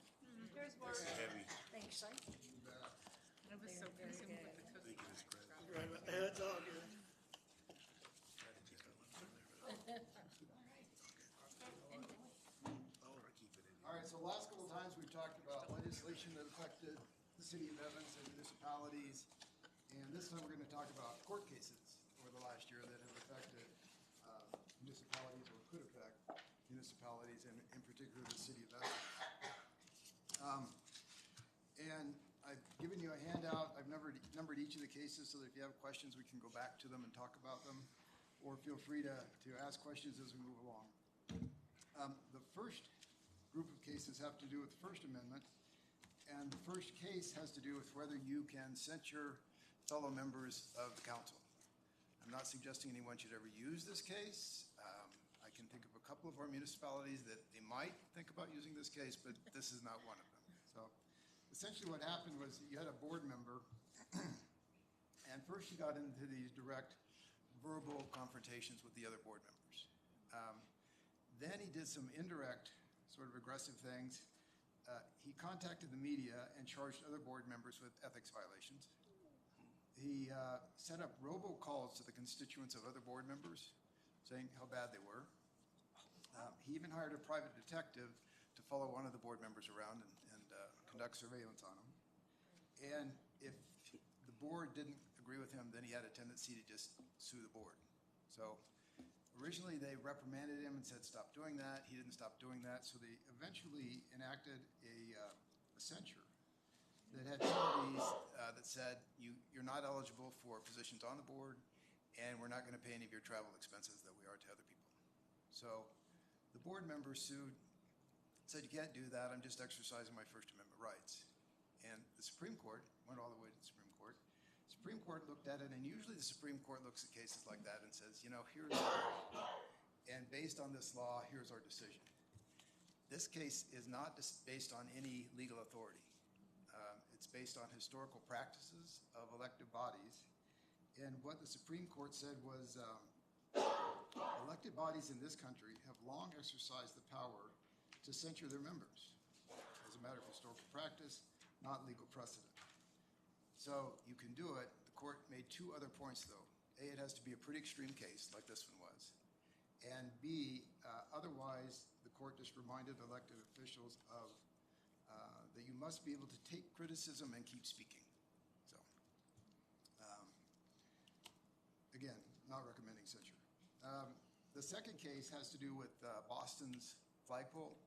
Speaker 6: Here's more.
Speaker 10: This is heavy.
Speaker 7: thanks, son.
Speaker 11: I was so consumed with the cookies.
Speaker 10: Thank you, Ms. Craig.
Speaker 5: Right, it's all good.
Speaker 14: All right, so last couple of times we've talked about legislation that affected the city of Evans and municipalities. And this time we're gonna talk about court cases over the last year that have affected municipalities or could affect municipalities and in particular the city of Evans. And I've given you a handout. I've numbered each of the cases so that if you have questions, we can go back to them and talk about them. Or feel free to ask questions as we move along. The first group of cases have to do with the First Amendment. And the first case has to do with whether you can censure fellow members of the council. I'm not suggesting anyone should ever use this case. I can think of a couple of our municipalities that they might think about using this case, but this is not one of them. So essentially what happened was that you had a board member, and first he got into these direct verbal confrontations with the other board members. Then he did some indirect sort of aggressive things. He contacted the media and charged other board members with ethics violations. He set up robocalls to the constituents of other board members saying how bad they were. He even hired a private detective to follow one of the board members around and conduct surveillance on him. And if the board didn't agree with him, then he had a tendency to just sue the board. So originally they reprimanded him and said, stop doing that. He didn't stop doing that. So they eventually enacted a censure that had penalties that said you're not eligible for positions on the board, and we're not going to pay any of your travel expenses that we are to other people. So the board members sued, said you can't do that. I'm just exercising my First Amendment rights. And the Supreme Court went all the way to the Supreme Court. The Supreme Court looked at it, and usually the Supreme Court looks at cases like that and says, here's the law. And based on this law, here's our decision. This case is not based on any legal authority. It's based on historical practices of elected bodies. And what the Supreme Court said was elected bodies in this country have long exercised the power to censure their members as a matter of historical practice, not legal precedent. So you can do it. The court made two other points, though. A, it has to be a pretty extreme case, like this one was. And B, otherwise, the court just reminded elected officials of that you must be able to take criticism and keep speaking. So, again, not recommending censure. The second case has to do with Boston's flagpole.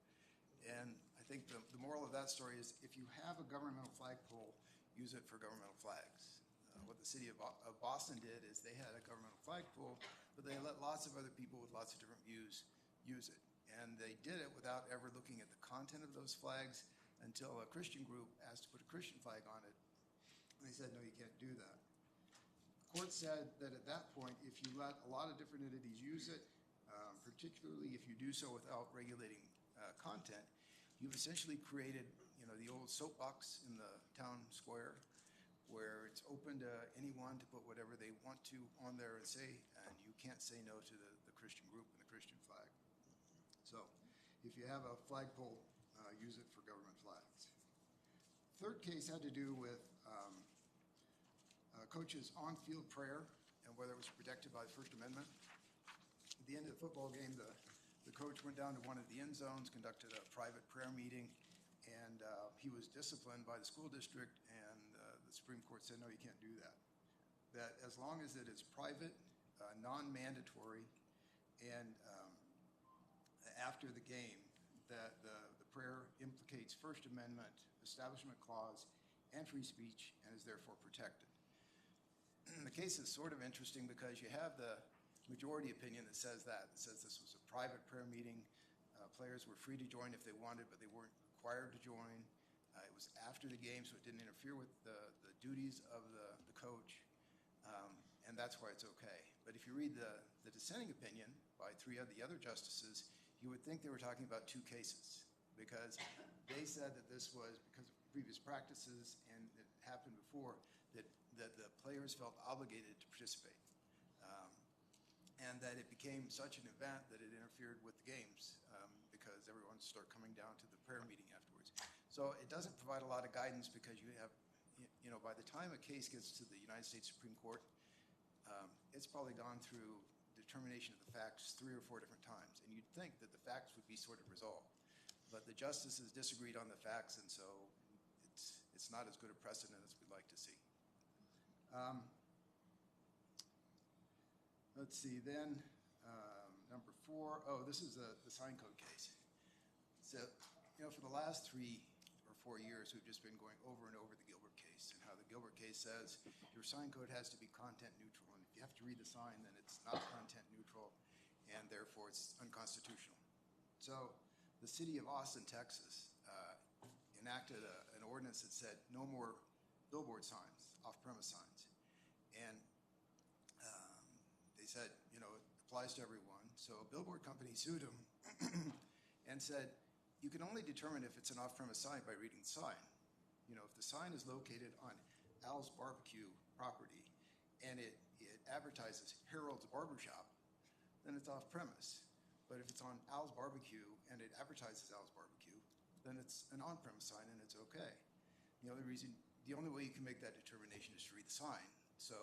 Speaker 14: And I think the moral of that story is if you have a governmental flagpole, use it for governmental flags. What the city of Boston did is they had a governmental flagpole, but they let lots of other people with lots of different views use it. And they did it without ever looking at the content of those flags until a Christian group asked to put a Christian flag on it. And they said, no, you can't do that. The court said that at that point, if you let a lot of different entities use it, particularly if you do so without regulating content, you've essentially created, the old soapbox in the town square where it's open to anyone to put whatever they want to on there and say, and you can't say no to the Christian group and the Christian flag. So if you have a flagpole, use it for government flags. Third case had to do with coaches' on-field prayer and whether it was protected by the First Amendment. At the end of the football game, the coach went down to one of the end zones, conducted a private prayer meeting, and he was disciplined by the school district, and the Supreme Court said, no, you can't do that. That as long as it is private, non-mandatory, and after the game, that the prayer implicates First Amendment, Establishment Clause, and free speech, and is therefore protected. The case is sort of interesting because you have the majority opinion that says this was a private prayer meeting. Players were free to join if they wanted, but they weren't required to join. It was after the game, so it didn't interfere with the duties of the coach, and that's why it's okay. But if you read the dissenting opinion by three of the other justices, you would think they were talking about two cases, because they said that this was because of previous practices and it happened before, that the players felt obligated to participate. And that it became such an event that it interfered with the games because everyone started coming down to the prayer meeting afterwards. So it doesn't provide a lot of guidance because you have, by the time a case gets to the United States Supreme Court, it's probably gone through determination of the facts 3 or 4 different times. And you'd think that the facts would be sort of resolved. But the justices disagreed on the facts, and so it's not as good a precedent as we'd like to see. Let's see, then number 4, this is the sign code case. So, for the last 3 or 4 years, we've just been going over and over the Gilbert case and how the Gilbert case says your sign code has to be content neutral. And if you have to read the sign, then it's not content neutral, and therefore it's unconstitutional. So the city of Austin, Texas, enacted an ordinance that said no more billboard signs, off-premise signs. And they said, it applies to everyone. So a billboard company sued them and said, you can only determine if it's an off-premise sign by reading the sign. If the sign is located on Al's Barbecue property and it advertises Harold's Barbershop, then it's off-premise. But if it's on Al's Barbecue and it advertises Al's Barbecue, then it's an on-premise sign and it's okay. The only way you can make that determination is to read the sign. So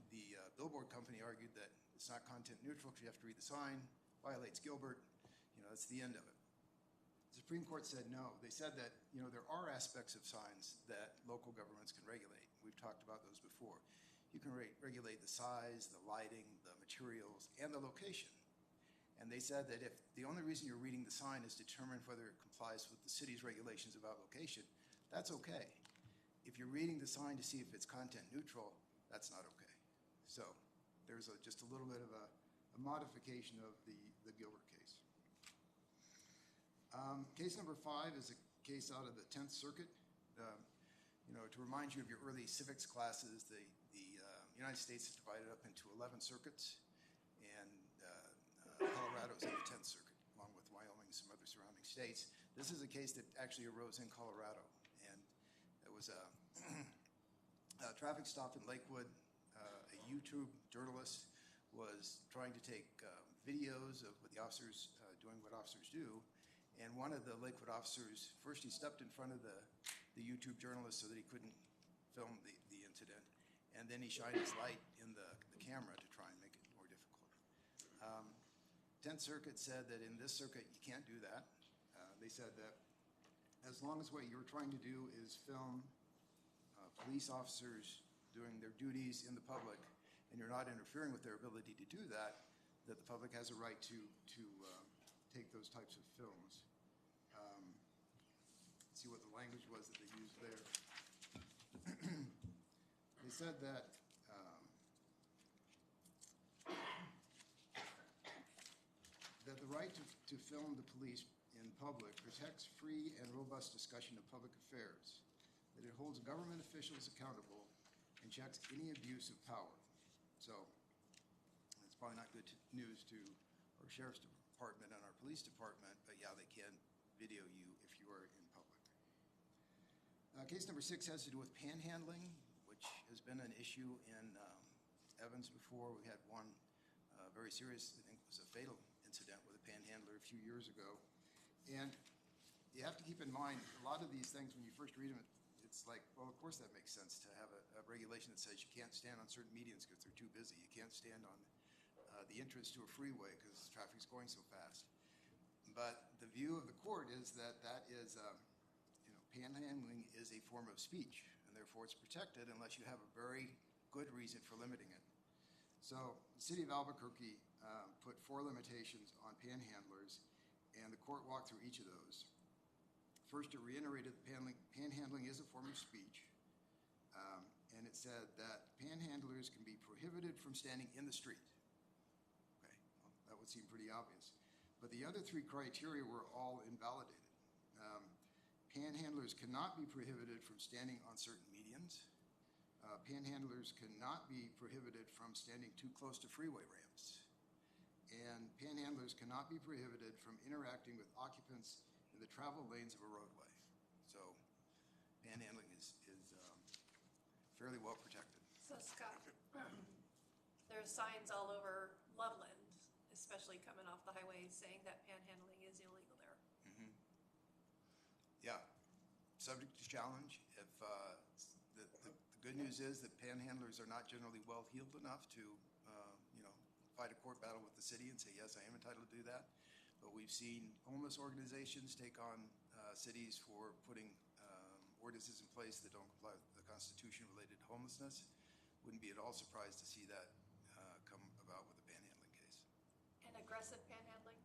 Speaker 14: the billboard company argued that it's not content neutral because you have to read the sign, violates Gilbert, that's the end of it. The Supreme Court said no. They said that, there are aspects of signs that local governments can regulate. We've talked about those before. You can regulate the size, the lighting, the materials, and the location. And they said that if the only reason you're reading the sign is to determine whether it complies with the city's regulations about location, that's okay. If you're reading the sign to see if it's content neutral, that's not okay. So there's just a little bit of a modification of the Gilbert case. Case number 5 is a case out of the 10th Circuit. To remind you of your early civics classes, the United States is divided up into 11 circuits, and Colorado's in the 10th Circuit, along with Wyoming and some other surrounding states. This is a case that actually arose in Colorado, and it was a traffic stop in Lakewood. A YouTube journalist was trying to take videos of what the officers doing what officers do. And one of the Lakewood officers, first he stepped in front of the YouTube journalist so that he couldn't film the incident. And then he shined his light in the camera to try and make it more difficult. 10th Circuit said that in this circuit you can't do that. They said that as long as what you're trying to do is film police officers doing their duties in the public, and you're not interfering with their ability to do that, that the public has a right to take those types of films. Let's see what the language was that they used there. They said that the right to film the police in public protects free and robust discussion of public affairs, that it holds government officials accountable and checks any abuse of power. So it's probably not good news to our sheriff's department and our police department, but yeah, they can video you if you are in public. Case number 6 has to do with panhandling, which has been an issue in Evans before. We had one very serious, I think it was a fatal incident with a panhandler a few years ago. And you have to keep in mind, a lot of these things, when you first read them, it's like, well, of course that makes sense to have a regulation that says you can't stand on certain medians because they're too busy. You can't stand on the entrance to a freeway because traffic's going so fast. But the view of the court is that is, panhandling is a form of speech, and therefore it's protected unless you have a very good reason for limiting it. So the city of Albuquerque put 4 limitations on panhandlers, and the court walked through each of those. First, it reiterated that panhandling is a form of speech, and it said that panhandlers can be prohibited from standing in the street. Okay, well, that would seem pretty obvious. But the other 3 criteria were all invalidated. Panhandlers cannot be prohibited from standing on certain medians. Panhandlers cannot be prohibited from standing too close to freeway ramps. And panhandlers cannot be prohibited from interacting with occupants in the travel lanes of a roadway. So panhandling is fairly well protected.
Speaker 6: So Scott, there's signs all over Loveland, especially coming off the highway, saying that panhandling is illegal there.
Speaker 14: Mm-hmm. Yeah, subject to challenge. If the good news is that panhandlers are not generally well-heeled enough to fight a court battle with the city and say, yes, I am entitled to do that. But we've seen homeless organizations take on cities for putting ordinances in place that don't comply with the Constitution related to homelessness. Wouldn't be at all surprised to see that come about with a panhandling case.
Speaker 6: And aggressive panhandling?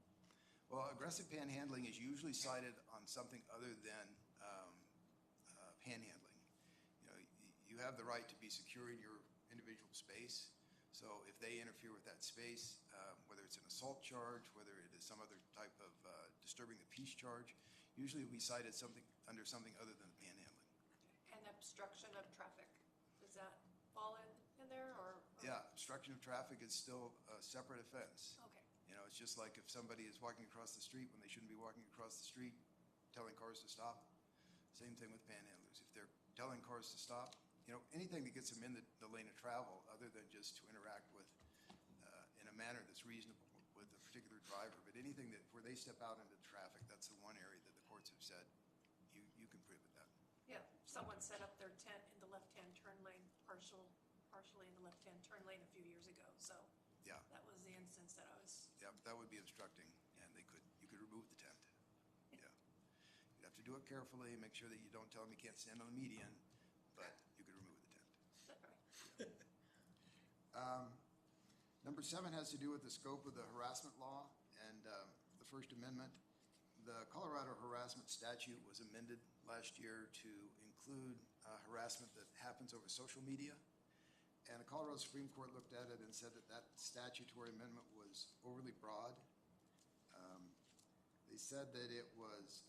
Speaker 14: Well, aggressive panhandling is usually cited on something other than panhandling. You have the right to be secure in your individual space. So if they interfere with that space, whether it's an assault charge, whether it is some other type of disturbing the peace charge, usually we cited under something other than panhandling.
Speaker 6: And obstruction of traffic, does that fall in there or?
Speaker 14: Yeah, obstruction of traffic is still a separate offense.
Speaker 6: Okay.
Speaker 14: It's just like if somebody is walking across the street when they shouldn't be walking across the street, telling cars to stop. Same thing with panhandlers. If they're telling cars to stop, anything that gets them in the lane of travel other than just to interact with in a manner that's reasonable with a particular driver. But anything where they step out into the traffic, that's the one area that the courts have said you can prohibit that.
Speaker 6: Yeah, someone set up their tent in the left-hand turn lane, partially in the left-hand turn lane a few years ago. So
Speaker 14: yeah,
Speaker 6: that was
Speaker 8: notes that I was,
Speaker 15: Yeah, that would be obstructing, and you could remove the tent. Yeah. You'd have to do it carefully, make sure that you don't tell them you can't stand on the median, but you could remove the tent.
Speaker 14: Number 7 has to do with the scope of the harassment law and the First Amendment. The Colorado harassment statute was amended last year to include harassment that happens over social media. And the Colorado Supreme Court looked at it and said that that statutory amendment was overly broad. They said that it was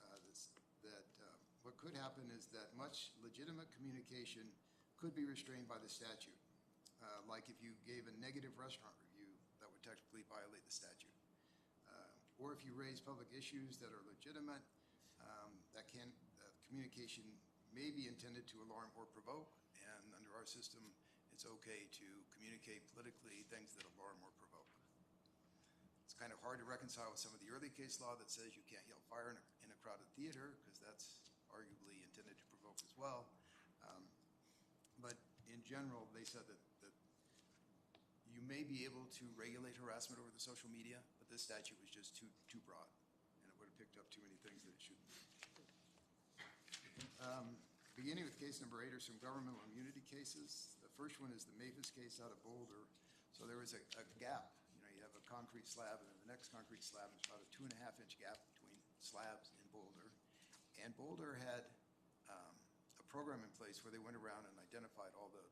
Speaker 14: what could happen is that much legitimate communication could be restrained by the statute. Like if you gave a negative restaurant review, that would technically violate the statute. Or if you raise public issues that are legitimate, communication may be intended to alarm or provoke, and under our system, it's okay to communicate politically things that alarm or provoke. It's kind of hard to reconcile with some of the early case law that says you can't yell fire in a crowded theater, because that's arguably intended to provoke as well. But in general, they said that you may be able to regulate harassment over the social media, but this statute was just too broad, and it would have picked up too many things that it shouldn't. Beginning with case number 8 are some governmental immunity cases. The first one is the Mavis case out of Boulder. So there was a gap. You have a concrete slab, and then the next concrete slab is about a 2.5-inch gap between slabs in Boulder. And Boulder had a program in place where they went around and identified all the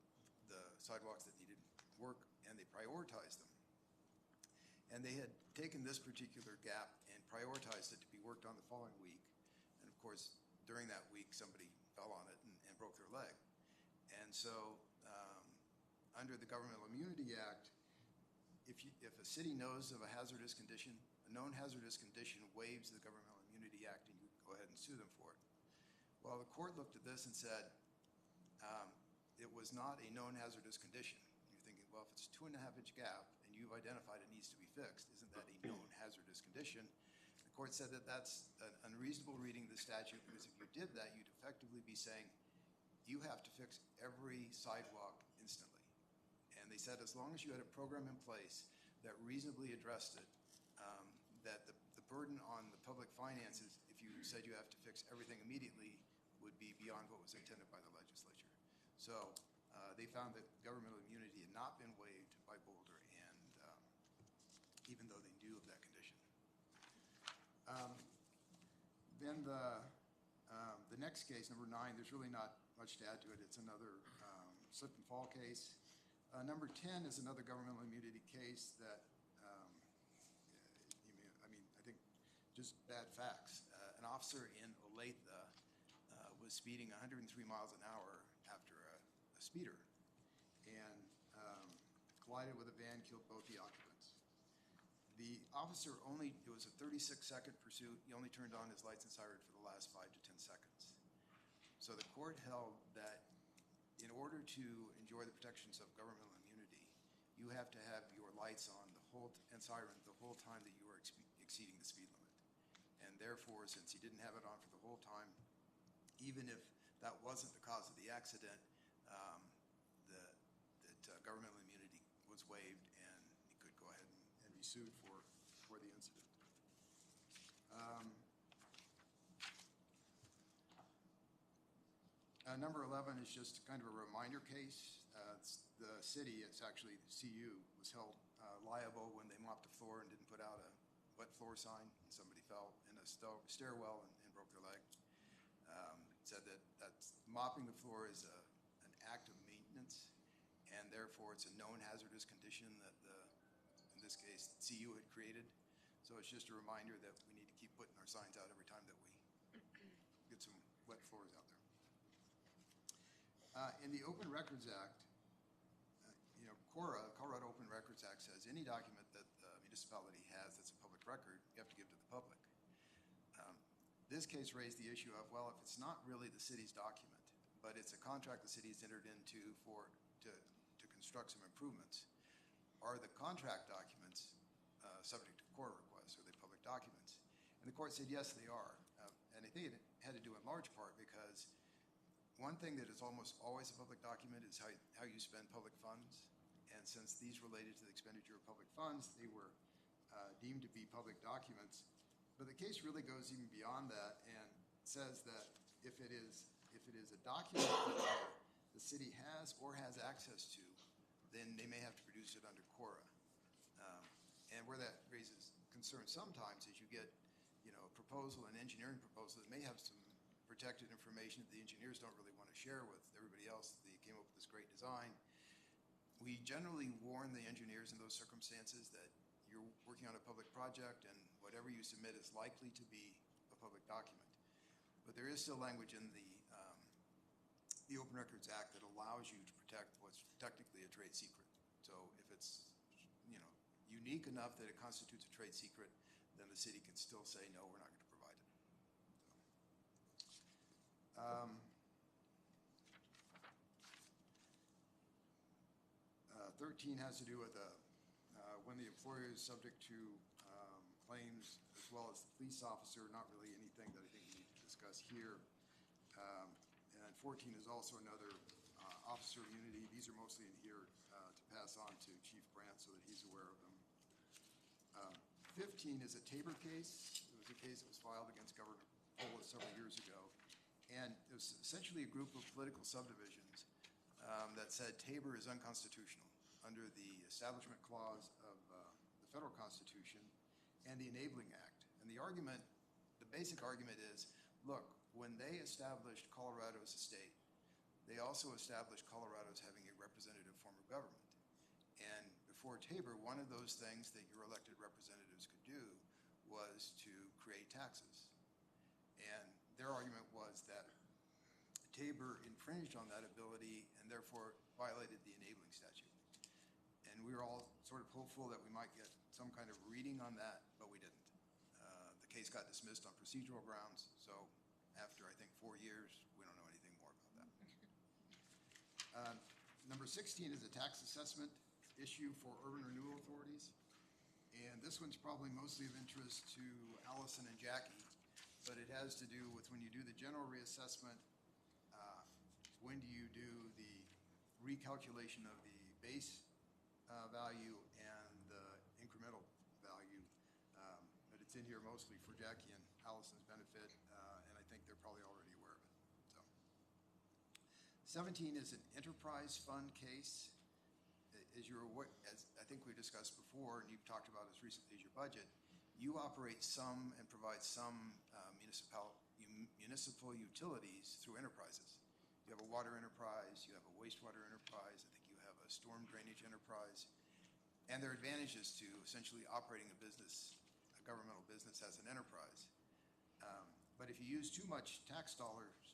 Speaker 14: sidewalks that needed work, and they prioritized them. And they had taken this particular gap and prioritized it to be worked on the following week. And of course, during that week, somebody fell on it and broke their leg. And so under the Governmental Immunity Act, if a city knows of a hazardous condition, a known hazardous condition waives the Governmental Immunity Act, and you go ahead and sue them for it. Well, the court looked at this and said, it was not a known hazardous condition. You're thinking, well, if it's a 2.5-inch gap and you've identified it needs to be fixed, isn't that a known hazardous condition? The court said that that's an unreasonable reading of the statute, because if you did that, you'd effectively be saying you have to fix every sidewalk instantly. And they said as long as you had a program in place that reasonably addressed it, that the burden on the public finances, if you said you have to fix everything immediately, would be beyond what was intended by the legislature. So they found that governmental immunity had not been waived by Boulder, and even though they knew of that condition. Then the next case, number 9, there's really not much to add to it. It's another slip and fall case. Number 10 is another governmental immunity case that, I think just bad facts. An officer in Olathe was speeding 103 miles an hour after a speeder, and collided with a van, killed both the occupants. The officer it was a 36-second pursuit. He only turned on his lights and siren for the last 5 to 10 seconds. So the court held that in order to enjoy the protections of governmental immunity, you have to have your lights on and siren the whole time that you are exceeding the speed limit. And therefore, since he didn't have it on for the whole time, even if that wasn't the cause of the accident, that governmental immunity was waived, and he could go ahead and be sued for the incident. Number 11 is just kind of a reminder case. The city, it's actually the CU, was held liable when they mopped the floor and didn't put out a wet floor sign, and somebody fell in a stairwell and broke their leg. Said that mopping the floor is an act of maintenance, and therefore it's a known hazardous condition that in this case, CU had created. So it's just a reminder that we need to keep putting our signs out every time that we get some wet floors out there. In the Open Records Act, CORA, Colorado Open Records Act, says any document that the municipality has that's a public record, you have to give to the public. This case raised the issue of, well, if it's not really the city's document, but it's a contract the city has entered into to construct some improvements, are the contract documents subject to CORA requests? Are they public documents? And the court said, yes, they are. And I think it had to do in large part because one thing that is almost always a public document is how you spend public funds. And since these related to the expenditure of public funds, they were
Speaker 15: deemed to be public documents. But the case really goes even beyond that and says that if it is a document that the city has or has access to, then they may have to produce it under CORA. And where that raises concern sometimes is you get, a proposal, an engineering proposal that may have some protected information that the engineers don't really want to share with everybody else. They came up with this great design. We generally warn the engineers in those circumstances that you're working on a public project and whatever you submit is likely to be a public document. But there is still language in the Open Records Act that allows you to protect what's technically a trade secret. So if it's, unique enough that it constitutes a trade secret, then the city can still say, no, we're not going to provide it. 13 has to do with when the employer is subject to claims, as well as the police officer, not really anything that I think we need to discuss here. And 14 is also another officer immunity. These are mostly in here to pass on to Chief Brandt so that he's aware of them. 15 is a Tabor case. It was a case that was filed against Governor Polis several years ago. And it was essentially a group of political subdivisions that said Tabor is unconstitutional under the Establishment Clause of the federal Constitution and the Enabling Act. And the basic argument is, look, when they established Colorado as a state, they also established Colorado as having a representative form of government. And before Tabor, one of those things that your elected representatives could do was to create taxes. And their argument was that Tabor infringed on that ability and therefore violated the enabling statute. And we were all sort of hopeful that we might get some kind of reading on that, but we didn't. The case got dismissed on procedural grounds, so after, I think, 4 years, we don't know anything more about that. Number 16 is a tax assessment issue for urban renewal authorities. And this one's probably mostly of interest to Allison and Jackie, but it has to do with when you do the general reassessment, when do you do the recalculation of the base value and the incremental value. But it's in here mostly for Jackie and Allison's benefit, and I think they're probably already aware of it. So, 17 is an enterprise fund case. As I think we discussed before, and you've talked about as recently as your budget, you operate some and provide some municipal utilities through enterprises. You have a water enterprise, you have a wastewater enterprise, I think you have a storm drainage enterprise, and there are advantages to essentially operating a business, a governmental business as an enterprise. But if you use too much tax dollars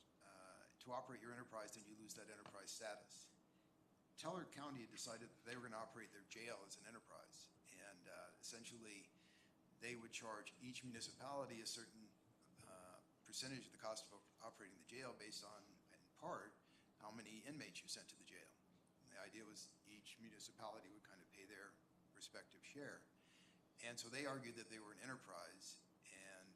Speaker 15: to operate your enterprise, then you lose that enterprise status. Teller County decided that they were going to operate their jail as an enterprise, and essentially they would charge each municipality a certain percentage of the cost of operating the jail based on, in part, how many inmates you sent to the jail. And the idea was each municipality would kind of pay their respective share. And so they argued that they were an enterprise, and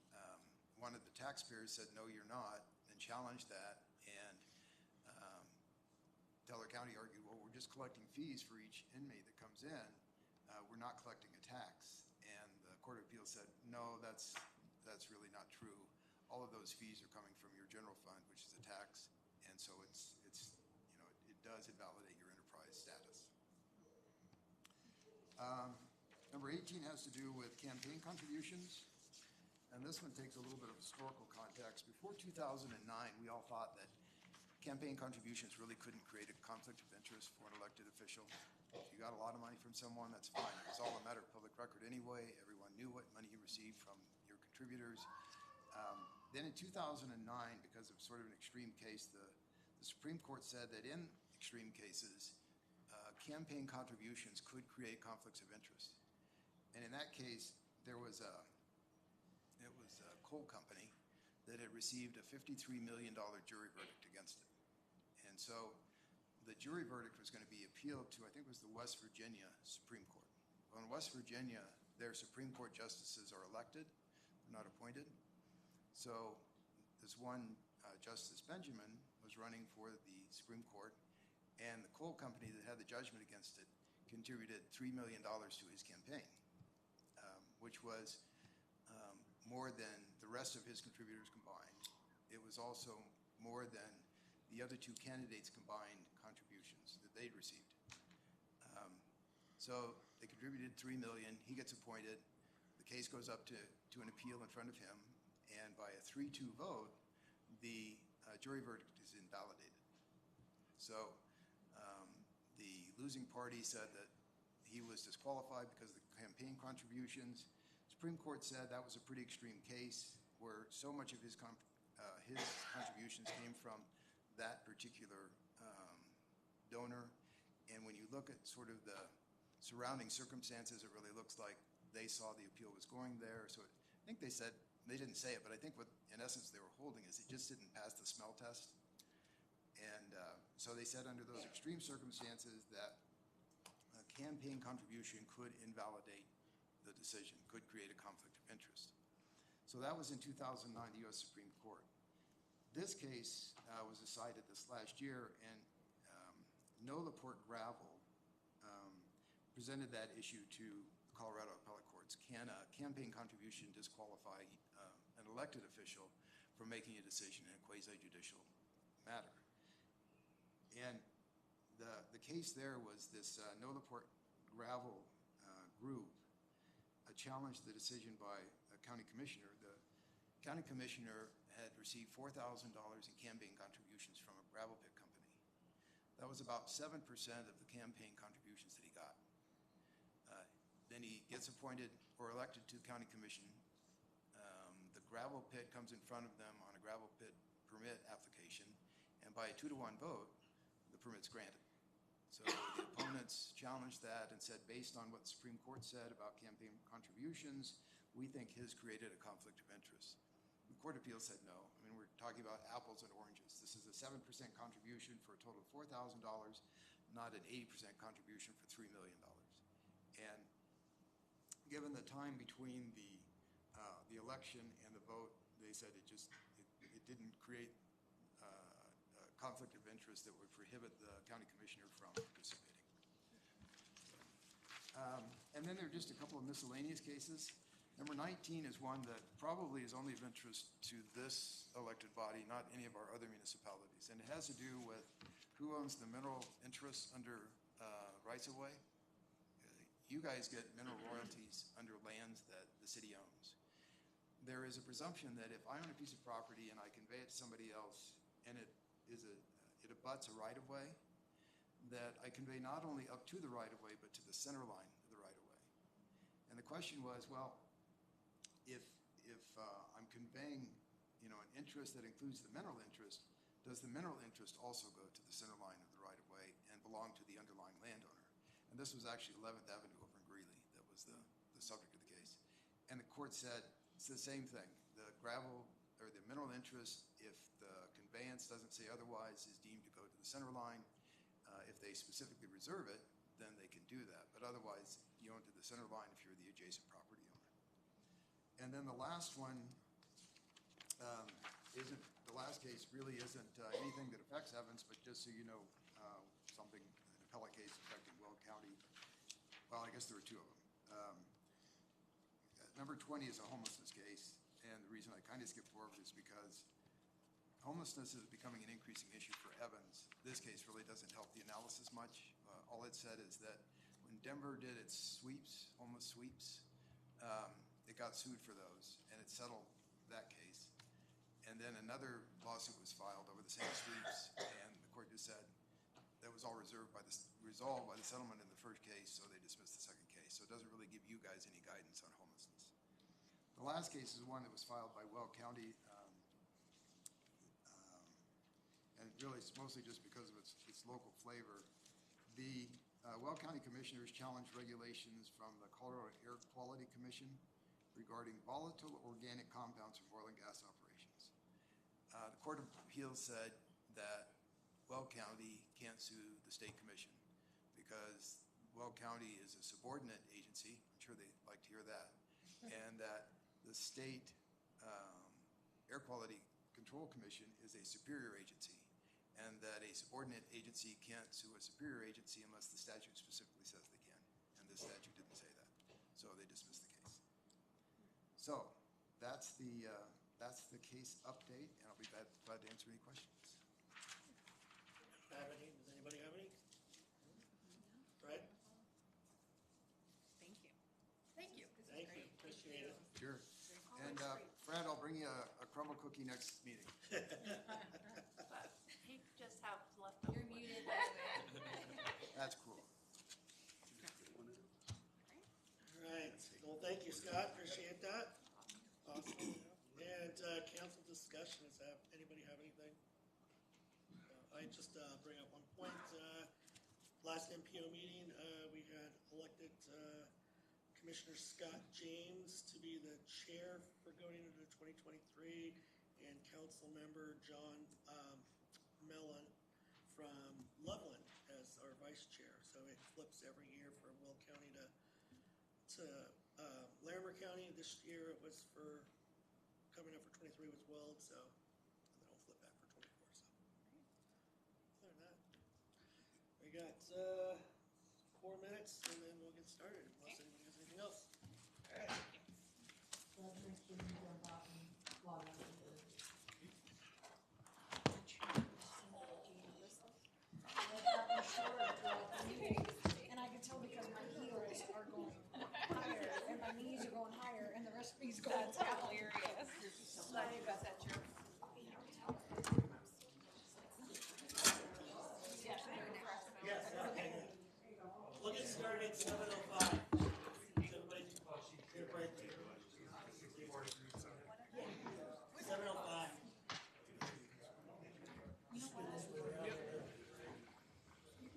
Speaker 15: one of the taxpayers said, no, you're not, and challenged that. And Teller County argued, well, we're just collecting fees for each inmate that comes in. We're not collecting a tax. And the Court of Appeals said, no, that's really not true. All of those fees are coming from your general fund, which is a tax. And so it does invalidate your enterprise status. Number 18 has to do with campaign contributions. And this one takes a little bit of historical context. Before 2009, we all thought that campaign contributions really couldn't create a conflict of interest for an elected official. If you got a lot of money from someone, that's fine. It was all a matter of public record anyway. Everyone knew what money you received from your contributors. Then in 2009, because of sort of an extreme case, the Supreme Court said that in extreme cases, campaign contributions could create conflicts of interest. And in that case, it was a coal company that had received a $53 million jury verdict against it. And so the jury verdict was going to be appealed to, I think it was the West Virginia Supreme Court. Well, in West Virginia, their Supreme Court justices are elected, they're not appointed. So this one, Justice Benjamin, was running for the Supreme Court, and the coal company that had the judgment against it contributed $3 million to his campaign. which was more than the rest of his contributors combined. It was also more than the other two candidates' combined contributions that they'd received. So they contributed $3 million. He gets appointed. The case goes up to an appeal in front of him, and by a 3-2 vote, the jury verdict is invalidated. So the losing party said that he was disqualified because of the campaign contributions. Supreme Court said that was a pretty extreme case where so much of his contributions came from that particular donor. And when you look at sort of the surrounding circumstances, it really looks like they saw the appeal was going there. So I think they said, they didn't say it, but I think what in essence they were holding is it just didn't pass the smell test. And so they said under those extreme circumstances that a campaign contribution could invalidate the decision, could create a conflict of interest. So that was in 2009, the U.S. Supreme Court. This case was decided this last year, and No Laporte Gravel presented that issue to the Colorado appellate courts. Can a campaign contribution disqualify an elected official from making a decision in a quasi-judicial matter? And the case there was this No Laporte Gravel group challenged the decision by a county commissioner. The county commissioner had received $4,000 in campaign contributions from a gravel pit company. That was about 7% of the campaign contributions that he got. Then he gets appointed or elected to the county commission. The gravel pit comes in front of them on a gravel pit permit application, and by a 2-to-1 vote, the permit's granted. So the opponents challenged that and said, based on what the Supreme Court said about campaign contributions, we think his created a conflict of interest. The Court of Appeals said no. I mean, we're talking about apples and oranges. This is a 7% contribution for a total of $4,000, not an 80% contribution for $3 million. And given the time between the election and the vote, they said it didn't create a conflict of interest that would prohibit the county commissioner from participating. And then there are just a couple of miscellaneous cases. Number 19 is one that probably is only of interest to this elected body, not any of our other municipalities. And it has to do with who owns the mineral interests under rights-of-way. You guys get mineral royalties under lands that the city owns. There is a presumption that if I own a piece of property and I convey it to somebody else and it abuts a right-of-way, that I convey not only up to the right-of-way but to the center line of the right-of-way. And the question was, well, if I'm conveying, an interest that includes the mineral interest, does the mineral interest also go to the center line of the right-of-way and belong to the underlying landowner? And this was actually 11th Avenue over in Greeley that was the subject of the case. And the court said it's the same thing. The gravel or the mineral interest, if the conveyance doesn't say otherwise, is deemed to go to the center line. If they specifically reserve it, then they can do that. But otherwise, you own to the center line if you're the adjacent property owner. And then the last one the last case really isn't anything that affects Evans, but just so you know, something, an appellate case affecting Weld County. Well, I guess there were two of them. Number 20 is a homelessness case, and the reason I kind of skipped forward is because homelessness is becoming an increasing issue for Evans. This case really doesn't help the analysis much. All it said is that when Denver did its sweeps, homeless sweeps, it got sued for those, and it settled that case. And then another lawsuit was filed over the same sweeps, and the court just said that was all resolved by the settlement in the first case, so they dismissed the second case. So it doesn't really give you guys any guidance on homelessness. The last case is one that was filed by Weld County, and really it's mostly just because of its local flavor. The Weld County Commissioners challenged regulations from the Colorado Air Quality Commission regarding volatile organic compounds from oil and gas operations. The Court of Appeals said that Weld County can't sue the state commission because Weld County is a subordinate agency. I'm sure they'd like to hear that. And that the state Air Quality Control Commission is a superior agency, and that a subordinate agency can't sue a superior agency unless the statute specifically says they can. And this statute didn't say that. So they dismissed the case. So that's the case update, and I'll be glad to answer any questions.
Speaker 5: Does anybody have any? Right?
Speaker 11: Thank you.
Speaker 6: Thank you.
Speaker 5: Thank you, appreciate it.
Speaker 15: Sure. And Fred, I'll bring you a crumble cookie next meeting.
Speaker 8: But you just have leftover.
Speaker 6: You're muted, by the way.
Speaker 15: That's cool.
Speaker 5: All right, well, thank you, Scott, appreciate that. Awesome. And council discussion, anybody have anything? I just bring up one point. Last MPO meeting, we had elected Commissioner Scott James to be the chair for going into 2023, and council member John Mellon from Loveland as our vice chair. So it flips every year for Will County to Larimer County. This year it was for, coming up for 23 was Weld, so, and then I'll flip back for 24, so. Other than that, we got 4 minutes and then we'll get started unless anybody has anything else. All right.
Speaker 7: And I can tell because my heels are going higher, and my knees are going higher, and the rest of me's going
Speaker 11: That's
Speaker 7: down.
Speaker 11: hilarious.
Speaker 6: Glad you got that, your.
Speaker 5: Yes, okay. We'll get started at 7:00.